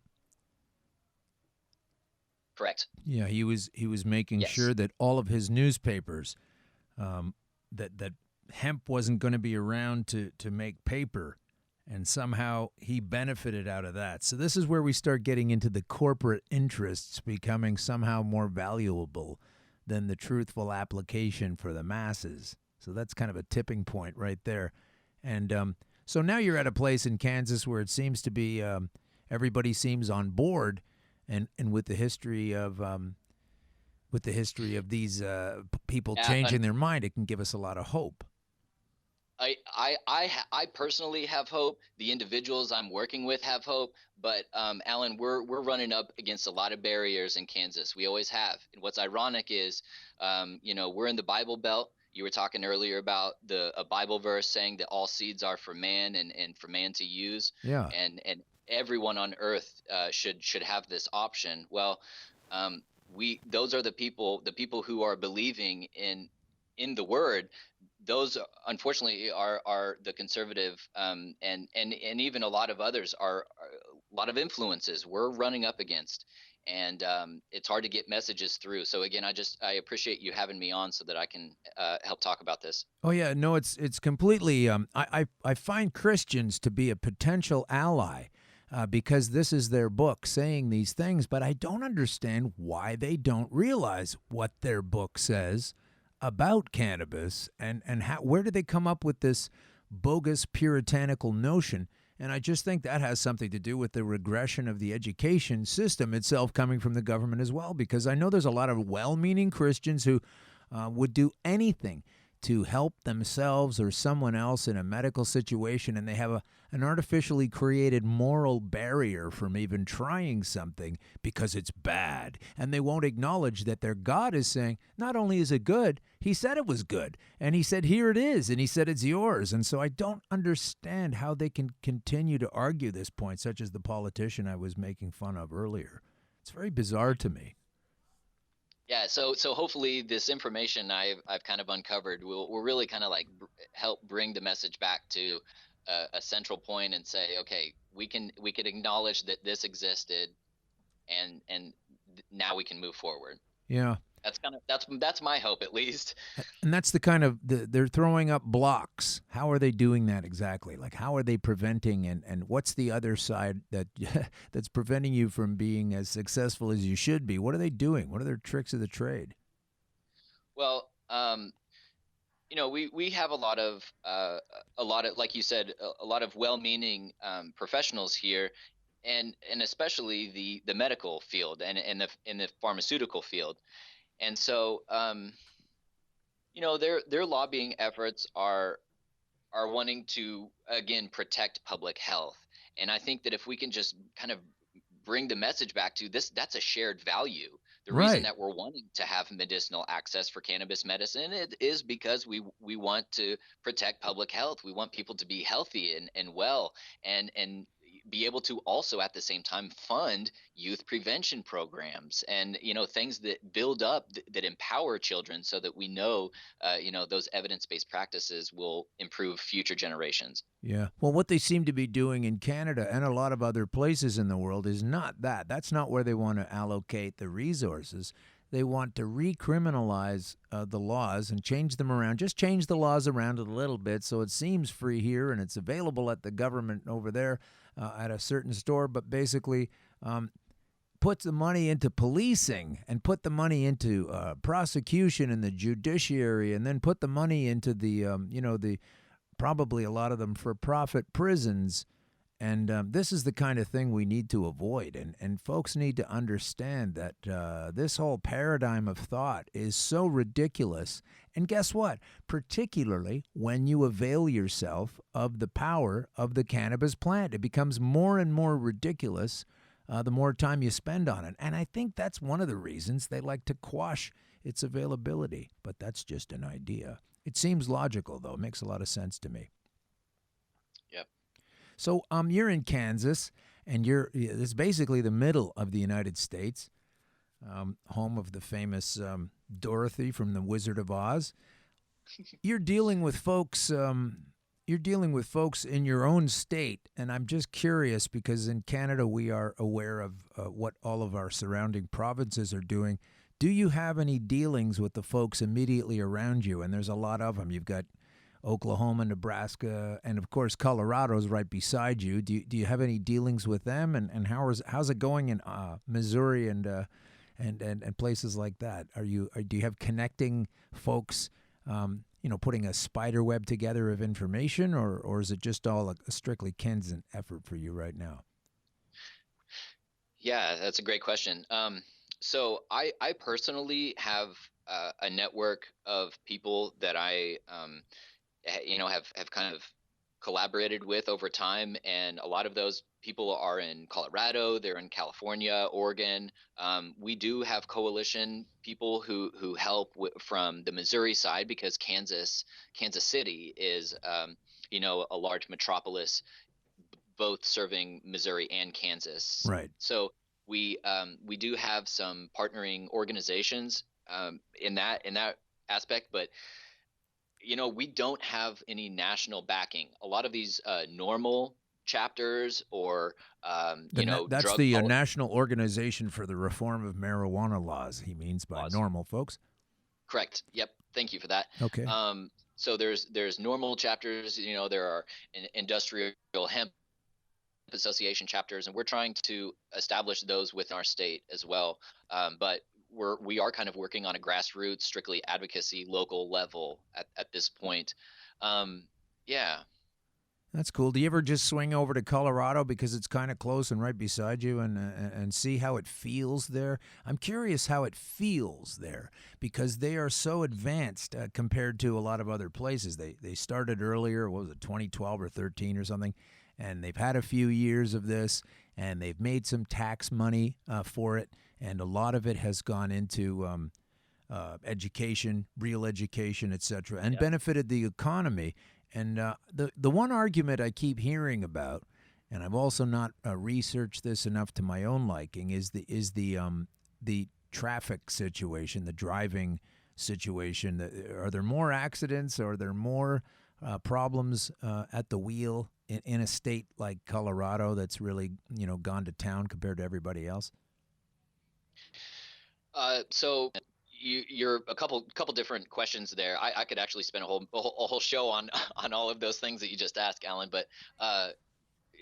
Correct. Yeah, he was making sure that all of his newspapers, that hemp wasn't going to be around to make paper, and somehow he benefited out of that. So this is where we start getting into the corporate interests becoming somehow more valuable than the truthful application for the masses. So that's kind of a tipping point right there. And so now you're at a place in Kansas where it seems to be everybody seems on board, and with the history of these people changing their mind, it can give us a lot of hope. I personally have hope. The individuals I'm working with have hope, but Alan, we're running up against a lot of barriers in Kansas. We always have. And what's ironic is, we're in the Bible Belt. You were talking earlier about a Bible verse saying that all seeds are for man and for man to use. Yeah. And everyone on earth should have this option. Well, those are the people who are believing in the word. Those unfortunately are the conservative and even a lot of others are a lot of influences we're running up against, and it's hard to get messages through. So again, I appreciate you having me on so that I can help talk about this. Oh yeah, no, it's completely. I find Christians to be a potential ally because this is their book saying these things, but I don't understand why they don't realize what their book says about cannabis and where did they come up with this bogus puritanical notion. And I just think that has something to do with the regression of the education system itself coming from the government as well, because I know there's a lot of well-meaning Christians who would do anything to help themselves or someone else in a medical situation, and they have an artificially created moral barrier from even trying something because it's bad. And they won't acknowledge that their God is saying, not only is it good, he said it was good, and he said, here it is, and he said it's yours. And so I don't understand how they can continue to argue this point, such as the politician I was making fun of earlier. It's very bizarre to me. Yeah, so hopefully this information I've kind of uncovered will really kind of like help bring the message back to a central point and say, okay, we can acknowledge that this existed, and now we can move forward. Yeah. That's my hope, at least. And that's the kind of they're throwing up blocks. How are they doing that exactly? Like, how are they preventing, and what's the other side that's preventing you from being as successful as you should be? What are they doing? What are their tricks of the trade? Well, we have a lot of like you said, a lot of well-meaning professionals here, and especially the medical field and in the pharmaceutical field. And so, their lobbying efforts are are wanting to, again, protect public health. And I think that if we can just kind of bring the message back to this, that's a shared value. The reason Right. that we're wanting to have medicinal access for cannabis medicine, it is because we want to protect public health. We want people to be healthy and well, and be able to also at the same time fund youth prevention programs and things that build up, that empower children, so that we know those evidence-based practices will improve future generations. Yeah. Well, what they seem to be doing in Canada and a lot of other places in the world is not that. That's not where they want to allocate the resources. They want to recriminalize the laws and change them around. Just change the laws around a little bit so it seems free here and it's available at the government over there at a certain store. But basically, put the money into policing and put the money into prosecution and the judiciary, and then put the money into the probably a lot of them for-profit prisons. And this is the kind of thing we need to avoid. And folks need to understand that this whole paradigm of thought is so ridiculous. And guess what? Particularly when you avail yourself of the power of the cannabis plant, it becomes more and more ridiculous the more time you spend on it. And I think that's one of the reasons they like to quash its availability. But that's just an idea. It seems logical, though. It makes a lot of sense to me. Yep. So you're in Kansas, and it's basically the middle of the United States, home of the famous Dorothy from The Wizard of Oz. You're dealing with folks. You're dealing with folks in your own state, and I'm just curious because in Canada we are aware of what all of our surrounding provinces are doing. Do you have any dealings with the folks immediately around you? And there's a lot of them. You've got Oklahoma, Nebraska, and of course Colorado's right beside you. Do you have any dealings with them? And how's it going in Missouri and places like that? Do you have connecting folks? Putting a spider web together of information, or is it just all a strictly Kansan effort for you right now? Yeah, that's a great question. So I personally have a network of people that I have kind of collaborated with over time, and a lot of those people are in Colorado, they're in California, Oregon. We do have coalition people who help from the Missouri side, because Kansas City is a large metropolis, both serving Missouri and Kansas. Right. So we do have some partnering organizations in that aspect, but we don't have any national backing. A lot of these normal chapters or that's the National Organization for the Reform of Marijuana Laws. He means by laws. Normal folks. Correct. Yep. Thank you for that. Okay. So there's normal chapters. There are industrial hemp association chapters, and we're trying to establish those within our state as well. But we are kind of working on a grassroots, strictly advocacy, local level at this point. Yeah. That's cool. Do you ever just swing over to Colorado because it's kind of close and right beside you and see how it feels there? I'm curious how it feels there because they are so advanced compared to a lot of other places. They started earlier, what was it, 2012 or 13 or something, and they've had a few years of this, and they've made some tax money for it, and a lot of it has gone into education, real education, et cetera, and benefited the economy. And the one argument I keep hearing about, and I've also not researched this enough to my own liking, is the traffic situation, the driving situation. Are there more accidents? Are there more problems at the wheel in a state like Colorado that's really gone to town compared to everybody else? So you're a couple different questions there. I could actually spend a whole show on all of those things that you just asked, Alan. But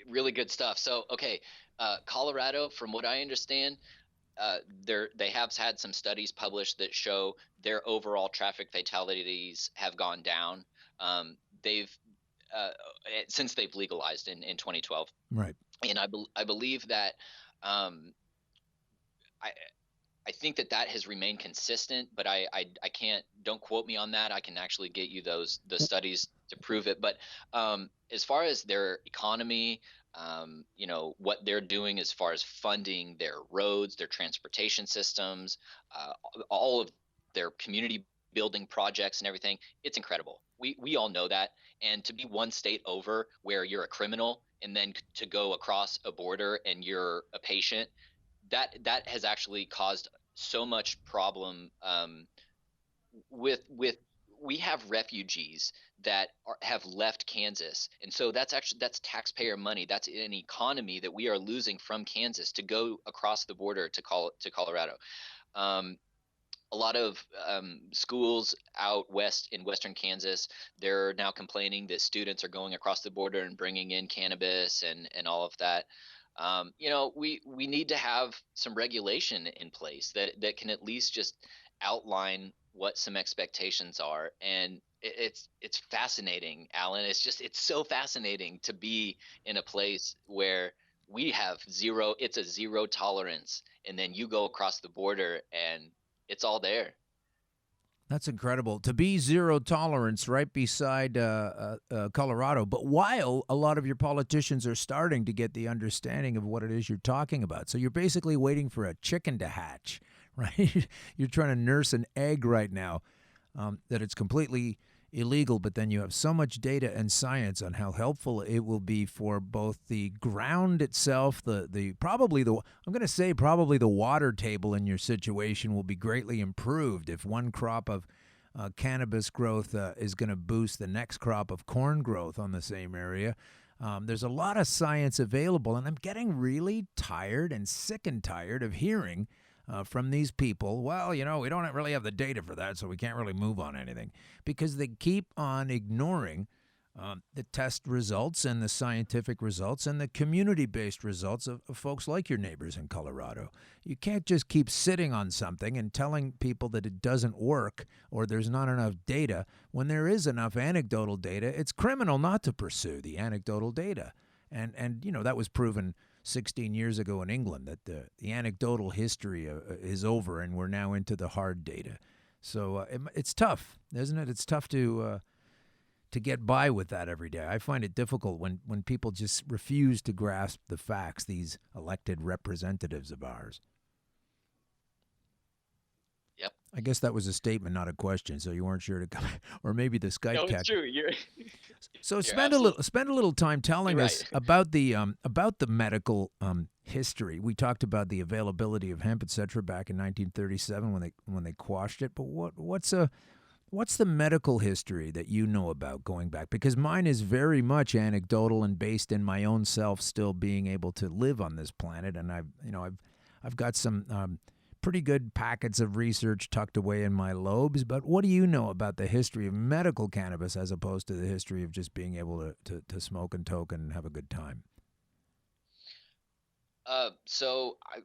really good stuff. So okay, Colorado, from what I understand, they have had some studies published that show their overall traffic fatalities have gone down. They've since they've legalized in 2012. Right. And I believe that I think that has remained consistent, but I can't, don't quote me on that. I can actually get you the studies to prove it. But as far as their economy, what they're doing as far as funding their roads, their transportation systems, uh, all of their community building projects and everything, it's incredible. We all know that. And to be one state over where you're a criminal and then to go across a border and you're a patient, that has actually caused so much problem with we have refugees that have left Kansas, and so that's taxpayer money. That's an economy that we are losing from Kansas to go across the border to Colorado. Um, a lot of schools out west in western Kansas, they're now complaining that students are going across the border and bringing in cannabis and all of that. We need to have some regulation in place that can at least just outline what some expectations are. And it's fascinating, Alan. It's so fascinating to be in a place where we have it's a zero tolerance, and then you go across the border and it's all there. That's incredible. To be zero tolerance right beside Colorado, but while a lot of your politicians are starting to get the understanding of what it is you're talking about. So you're basically waiting for a chicken to hatch, right? You're trying to nurse an egg right now that it's completely illegal, but then you have so much data and science on how helpful it will be for both the ground itself, probably the water table in your situation will be greatly improved if one crop of cannabis growth is going to boost the next crop of corn growth on the same area. There's a lot of science available, and I'm getting really tired and sick and tired of hearing from these people, well, we don't really have the data for that, so we can't really move on anything, because they keep on ignoring the test results and the scientific results and the community-based results of folks like your neighbors in Colorado. You can't just keep sitting on something and telling people that it doesn't work or there's not enough data when there is enough anecdotal data. It's criminal not to pursue the anecdotal data. And that was proven 16 years ago in England, that the anecdotal history is over and we're now into the hard data. So it's tough, isn't it? It's tough to get by with that every day. I find it difficult when people just refuse to grasp the facts, these elected representatives of ours. Yep. I guess that was a statement, not a question, so you weren't sure to come, or maybe the Skype. No, it's true. So spend a little time telling us about the medical history. We talked about the availability of hemp, etc., back in 1937 when they quashed it. But what's the medical history that you know about going back? Because mine is very much anecdotal and based in my own self still being able to live on this planet, and I've got some pretty good packets of research tucked away in my lobes. But what do you know about the history of medical cannabis as opposed to the history of just being able to smoke and toke and have a good time?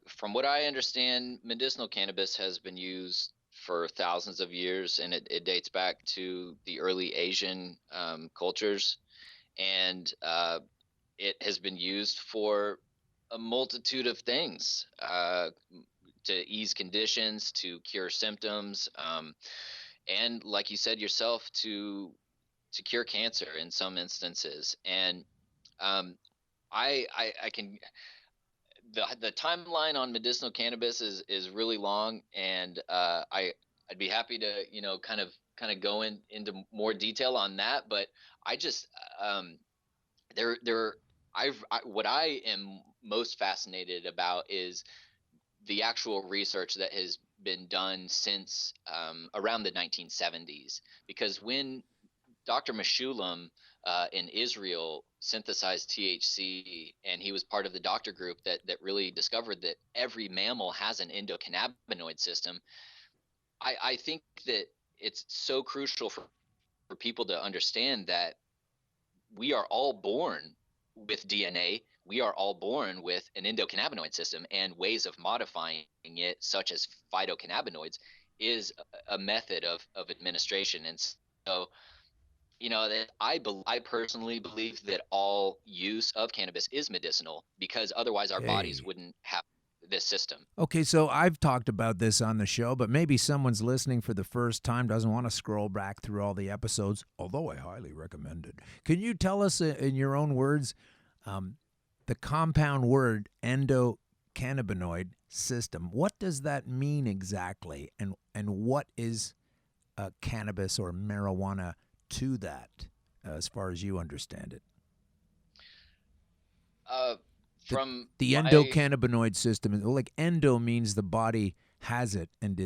From what I understand, medicinal cannabis has been used for thousands of years, and it dates back to the early Asian cultures, and it has been used for a multitude of things, to ease conditions, to cure symptoms, and like you said yourself, to cure cancer in some instances. And I can the timeline on medicinal cannabis is really long, and I'd be happy to kind of go into more detail on that. But I just what I am most fascinated about is the actual research that has been done since around the 1970s, because when Dr. Meshulam in Israel synthesized THC, and he was part of the doctor group that really discovered that every mammal has an endocannabinoid system. I think that it's so crucial for people to understand that we are all born with DNA. We are all born with an endocannabinoid system, and ways of modifying it, such as phytocannabinoids, is a method of administration. And so, that I personally believe that all use of cannabis is medicinal, because otherwise our bodies wouldn't have this system. Okay, so I've talked about this on the show, but maybe someone's listening for the first time, doesn't want to scroll back through all the episodes, although I highly recommend it. Can you tell us in your own words the compound word endocannabinoid system? What does that mean exactly, and what is cannabis or marijuana to that, as far as you understand it? The endocannabinoid system, like endo means the body has it and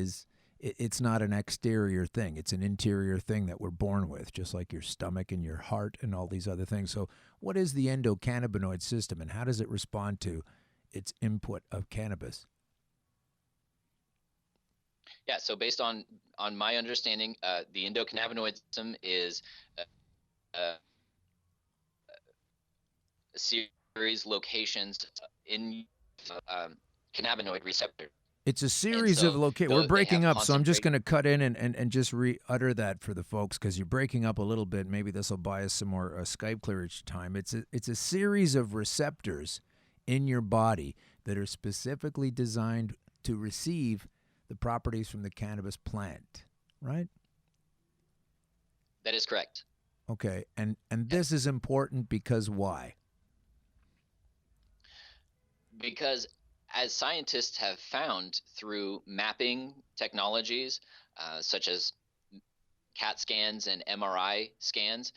it's not an exterior thing. It's an interior thing that we're born with, just like your stomach and your heart and all these other things. So what is the endocannabinoid system, and how does it respond to its input of cannabis? Yeah, so based on my understanding, the endocannabinoid system is a series locations in cannabinoid receptor. It's a series of locations. We're breaking up, so I'm just going to cut in and just re-utter that for the folks, because you're breaking up a little bit. Maybe this will buy us some more Skype clearage time. It's a series of receptors in your body that are specifically designed to receive the properties from the cannabis plant, right? That is correct. Okay, and this is important because why? Because as scientists have found through mapping technologies such as CAT scans and MRI scans,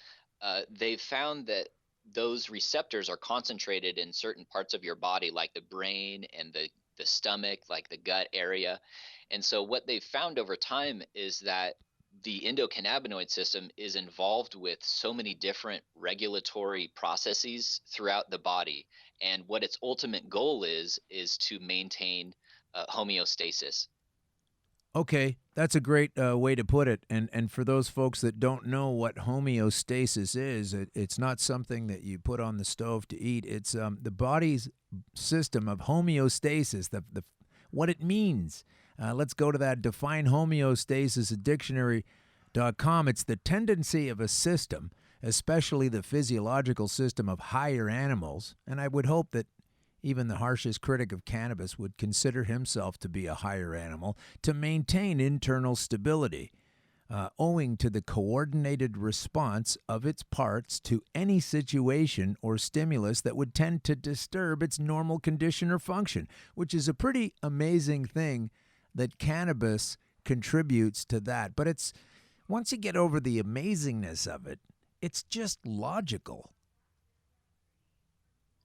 they've found that those receptors are concentrated in certain parts of your body, like the brain and the stomach, like the gut area. And so what they've found over time is that the endocannabinoid system is involved with so many different regulatory processes throughout the body. And what its ultimate goal is to maintain homeostasis. Okay, that's a great way to put it. And for those folks that don't know what homeostasis is, it's not something that you put on the stove to eat. It's the body's system of homeostasis, what it means. Let's go to that. Define homeostasis at dictionary.com. It's the tendency of a system, especially the physiological system of higher animals, and I would hope that even the harshest critic of cannabis would consider himself to be a higher animal, to maintain internal stability, owing to the coordinated response of its parts to any situation or stimulus that would tend to disturb its normal condition or function, which is a pretty amazing thing that cannabis contributes to that. But it's once you get over the amazingness of it, it's just logical.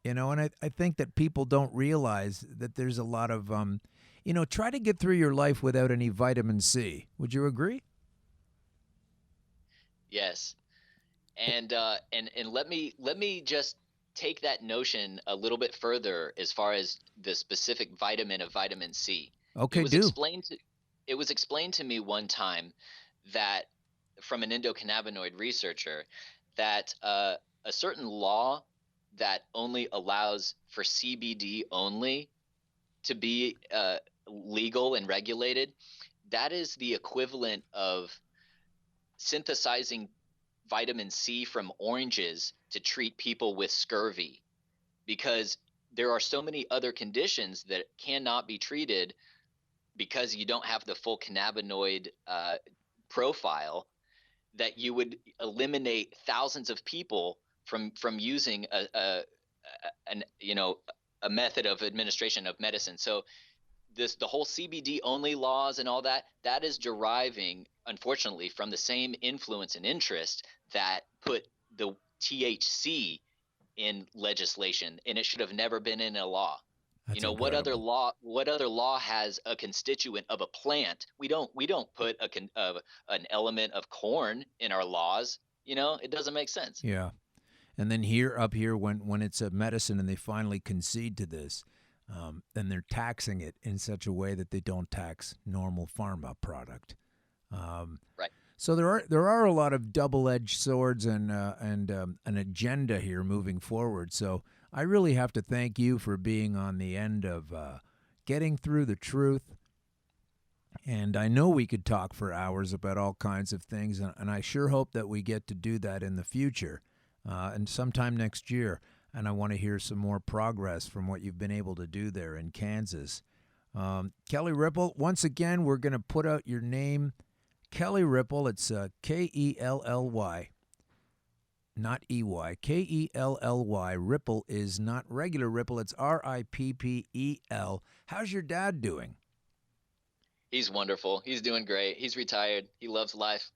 And I think that people don't realize that there's a lot of, try to get through your life without any vitamin C. Would you agree? Yes. And let me just take that notion a little bit further as far as the specific vitamin of vitamin C. Okay, it was explained to me one time that from an endocannabinoid researcher that a certain law that only allows for CBD only to be legal and regulated, that is the equivalent of synthesizing vitamin C from oranges to treat people with scurvy, because there are so many other conditions that cannot be treated because you don't have the full cannabinoid profile, that you would eliminate thousands of people from using a method of administration of medicine. So the whole CBD only laws and all that is deriving, unfortunately, from the same influence and interest that put the THC in legislation, and it should have never been in a law. That's what other law has a constituent of a plant? We don't put an element of corn in our laws. It doesn't make sense. Yeah. And then up here, when it's a medicine and they finally concede to this, then they're taxing it in such a way that they don't tax normal pharma product. Right. So there are a lot of double-edged swords and an agenda here moving forward. So I really have to thank you for being on the end of getting through the truth. And I know we could talk for hours about all kinds of things, and I sure hope that we get to do that in the future and sometime next year. And I want to hear some more progress from what you've been able to do there in Kansas. Kelly Rippel, once again, we're going to put out your name. Kelly Rippel, it's Kelly, not EY. Kelly. Rippel is not regular Ripple, it's Rippel. How's your dad doing? He's wonderful. He's doing great. He's retired. He loves life.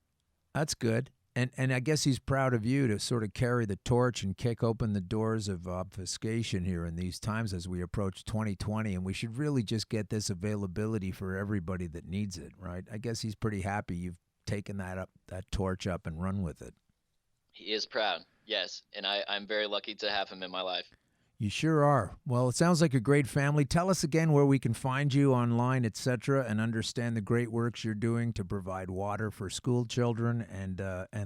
That's good. And I guess he's proud of you to sort of carry the torch and kick open the doors of obfuscation here in these times as we approach 2020. And we should really just get this availability for everybody that needs it, right? I guess he's pretty happy you've taken that torch up and run with it. He is proud, yes. And I'm very lucky to have him in my life. You sure are. Well, it sounds like a great family. Tell us again where we can find you online, etc., and understand the great works you're doing to provide water for school children and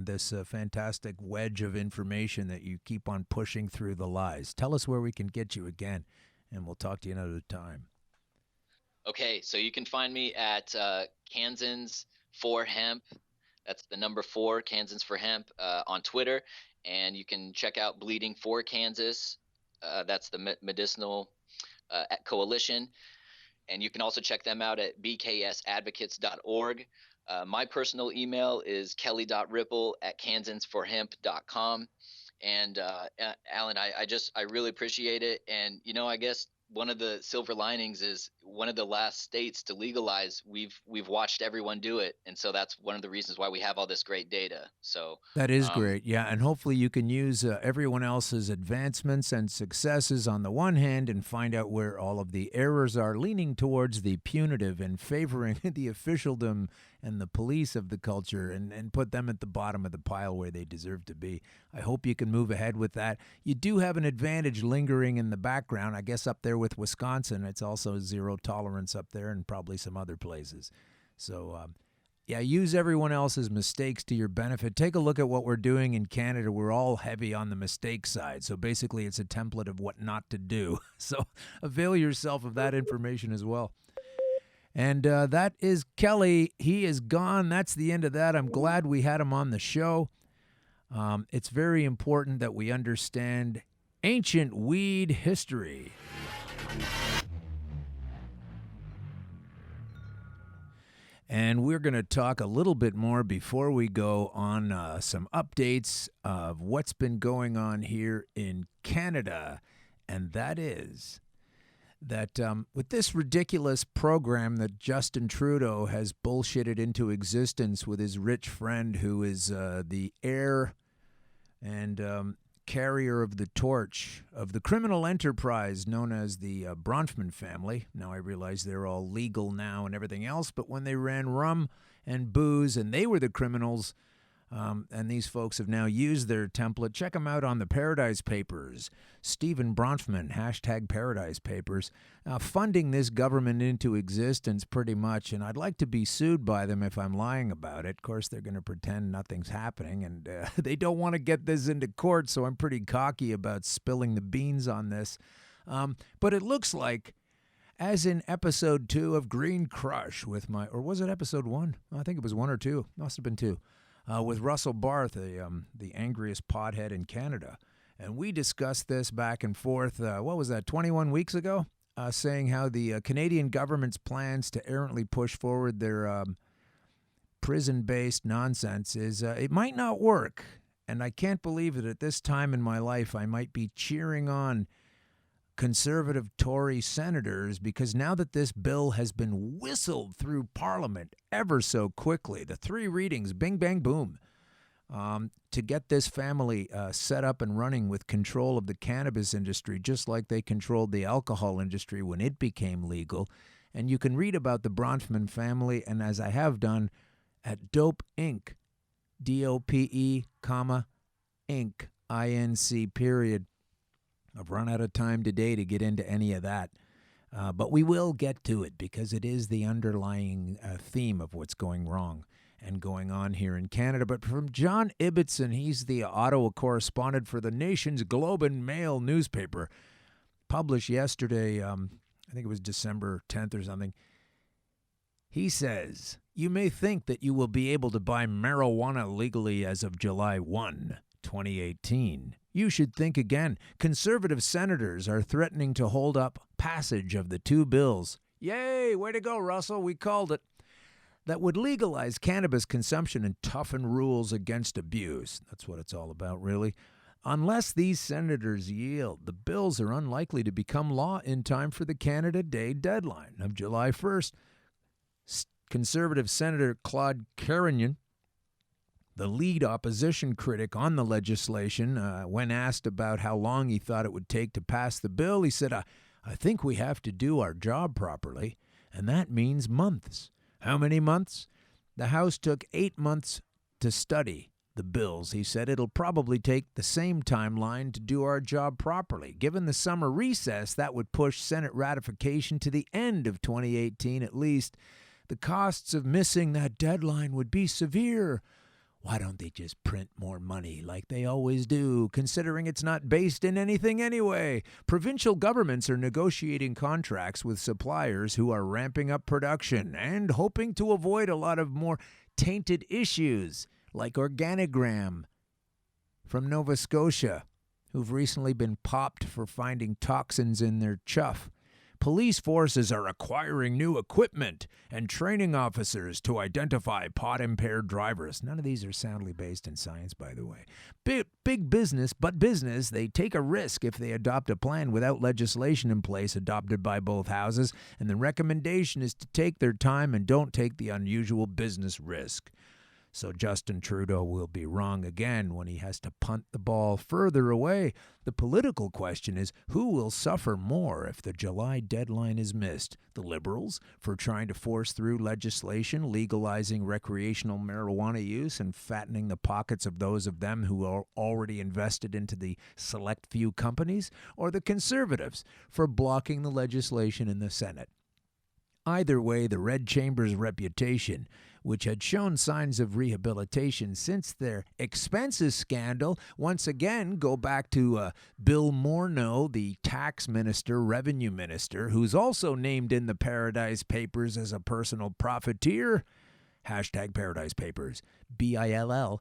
this fantastic wedge of information that you keep on pushing through the lies. Tell us where we can get you again, and we'll talk to you another time. Okay, so you can find me at Kansans For Hemp. That's the number 4, Kansans For Hemp, on Twitter. And you can check out Bleeding for Kansas. That's the medicinal coalition. And you can also check them out at bksadvocates.org. My personal email is kelly.ripple@kansasforhemp.com. And Alan, I really appreciate it. And, I guess one of the silver linings is one of the last states to legalize. We've watched everyone do it. And so that's one of the reasons why we have all this great data. So that is great. Yeah. And hopefully you can use everyone else's advancements and successes on the one hand and find out where all of the errors are, leaning towards the punitive and favoring the officialdom and the police of the culture and put them at the bottom of the pile where they deserve to be. I hope you can move ahead with that. You do have an advantage lingering in the background, I guess up there with Wisconsin. It's also zero tolerance up there and probably some other places. So, use everyone else's mistakes to your benefit. Take a look at what we're doing in Canada. We're all heavy on the mistake side. So basically it's a template of what not to do. So avail yourself of that information as well. And that is Kelly. He is gone. That's the end of that. I'm glad we had him on the show. It's very important that we understand ancient weed history. And we're going to talk a little bit more before we go on some updates of what's been going on here in Canada. And that is that with this ridiculous program that Justin Trudeau has bullshitted into existence with his rich friend who is the heir and carrier of the torch of the criminal enterprise known as the Bronfman family. Now I realize they're all legal now and everything else, but when they ran rum and booze and they were the criminals, and these folks have now used their template. Check them out on the Paradise Papers. Stephen Bronfman, #Paradise Papers, funding this government into existence pretty much. And I'd like to be sued by them if I'm lying about it. Of course, they're going to pretend nothing's happening. And they don't want to get this into court, so I'm pretty cocky about spilling the beans on this. But it looks like, as in episode 2 of Green Crush with or was it episode 1? I think it was 1 or 2. Must have been 2. With Russell Barth, the angriest pothead in Canada. And we discussed this back and forth, 21 weeks ago, saying how the Canadian government's plans to errantly push forward their prison-based nonsense is it might not work. And I can't believe that at this time in my life I might be cheering on conservative Tory senators, because now that this bill has been whistled through Parliament ever so quickly, the 3 readings, bing, bang, boom, to get this family set up and running with control of the cannabis industry, just like they controlled the alcohol industry when it became legal. And you can read about the Bronfman family, and as I have done, at Dope Inc., DOPE, Inc., INC, period. I've run out of time today to get into any of that, but we will get to it because it is the underlying theme of what's going wrong and going on here in Canada. But from John Ibbotson, he's the Ottawa correspondent for the nation's Globe and Mail newspaper, published yesterday, I think it was December 10th or something. He says, "You may think that you will be able to buy marijuana legally as of July 1, 2018. You should think again. Conservative senators are threatening to hold up passage of the 2 bills Yay, way to go, Russell. We called it. That would legalize cannabis consumption and toughen rules against abuse. That's what it's all about, really. Unless these senators yield, the bills are unlikely to become law in time for the Canada Day deadline of July 1st. Conservative Senator Claude Carignan, the lead opposition critic on the legislation, when asked about how long he thought it would take to pass the bill, he said, I think we have to do our job properly, and that means months. How many months? The House took 8 months to study the bills. He said it'll probably take the same timeline to do our job properly. Given the summer recess, that would push Senate ratification to the end of 2018 at least. The costs of missing that deadline would be severe. Why don't they just print more money like they always do, considering it's not based in anything anyway? Provincial governments are negotiating contracts with suppliers who are ramping up production and hoping to avoid a lot of more tainted issues, like Organigram from Nova Scotia, who've recently been popped for finding toxins in their chuff. Police forces are acquiring new equipment and training officers to identify pot-impaired drivers. None of these are soundly based in science, by the way. Big business, but business. They take a risk if they adopt a plan without legislation in place adopted by both houses, and the recommendation is to take their time and don't take the unusual business risk. So Justin Trudeau will be wrong again when he has to punt the ball further away. The political question is, who will suffer more if the July deadline is missed? The Liberals, for trying to force through legislation legalizing recreational marijuana use and fattening the pockets of those of them who are already invested into the select few companies? Or the Conservatives, for blocking the legislation in the Senate? Either way, the Red Chamber's reputation, which had shown signs of rehabilitation since their expenses scandal, once again go back to Bill Morneau, the tax minister, revenue minister, who's also named in the Paradise Papers as a personal profiteer. Hashtag Paradise Papers. BILLMORNEAW.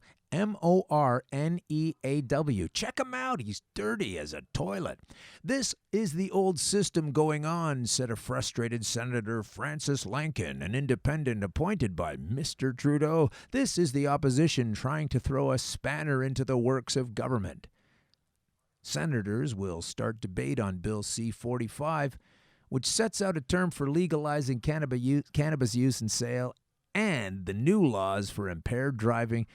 Check him out. He's dirty as a toilet. This is the old system going on, said a frustrated Senator Francis Lankin, an independent appointed by Mr. Trudeau. This is the opposition trying to throw a spanner into the works of government. Senators will start debate on Bill C-45, which sets out a term for legalizing cannabis use and sale and the new laws for impaired driving.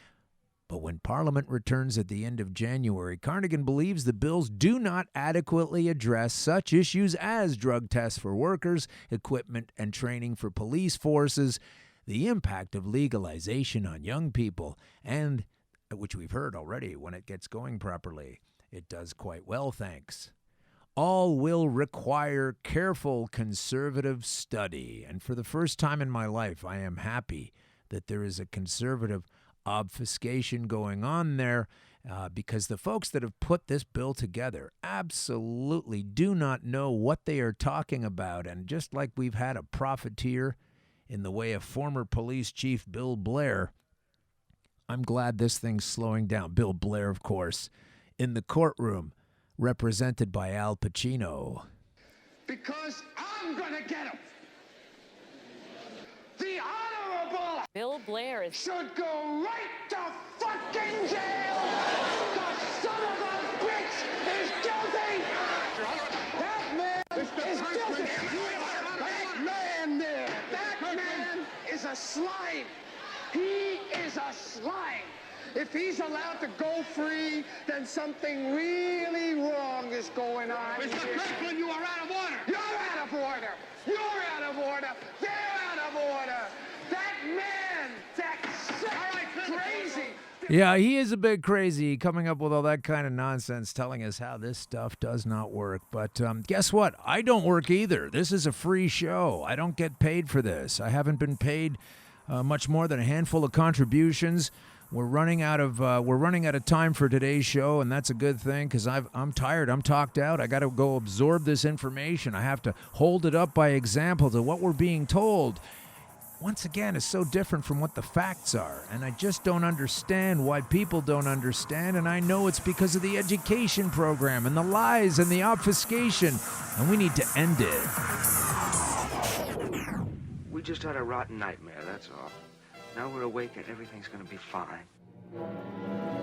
But when Parliament returns at the end of January, Carnigan believes the bills do not adequately address such issues as drug tests for workers, equipment and training for police forces, the impact of legalization on young people, and, which we've heard already, when it gets going properly, it does quite well, thanks. All will require careful conservative study. And for the first time in my life, I am happy that there is a conservative obfuscation going on there, because the folks that have put this bill together absolutely do not know what they are talking about. And just like we've had a profiteer in the way of former police chief Bill Blair, I'm glad this thing's slowing down. Bill Blair, of course, in the courtroom, represented by Al Pacino. Because I'm gonna get him. The Honorable Bill Blair should go right to fucking jail. The son of a bitch is guilty. That man is guilty. That man there. That man is a slime. He is a slime. If he's allowed to go free, then something really wrong is going on. Mr. Kirkland, you are out of order. You're out of order. You're out of order. They're out of order. That man, that's crazy. Yeah, he is a bit crazy, coming up with all that kind of nonsense, telling us how this stuff does not work. But guess what? I don't work either. This is a free show. I don't get paid for this. I haven't been paid much more than a handful of contributions. We're running out of time for today's show, and that's a good thing, because I'm tired. I'm talked out. I got to go absorb this information. I have to hold it up by example to what we're being told. Once again, it's so different from what the facts are, and I just don't understand why people don't understand, and I know it's because of the education program and the lies and the obfuscation, and we need to end it. just had a rotten nightmare, that's all. Now we're awake and everything's gonna be fine.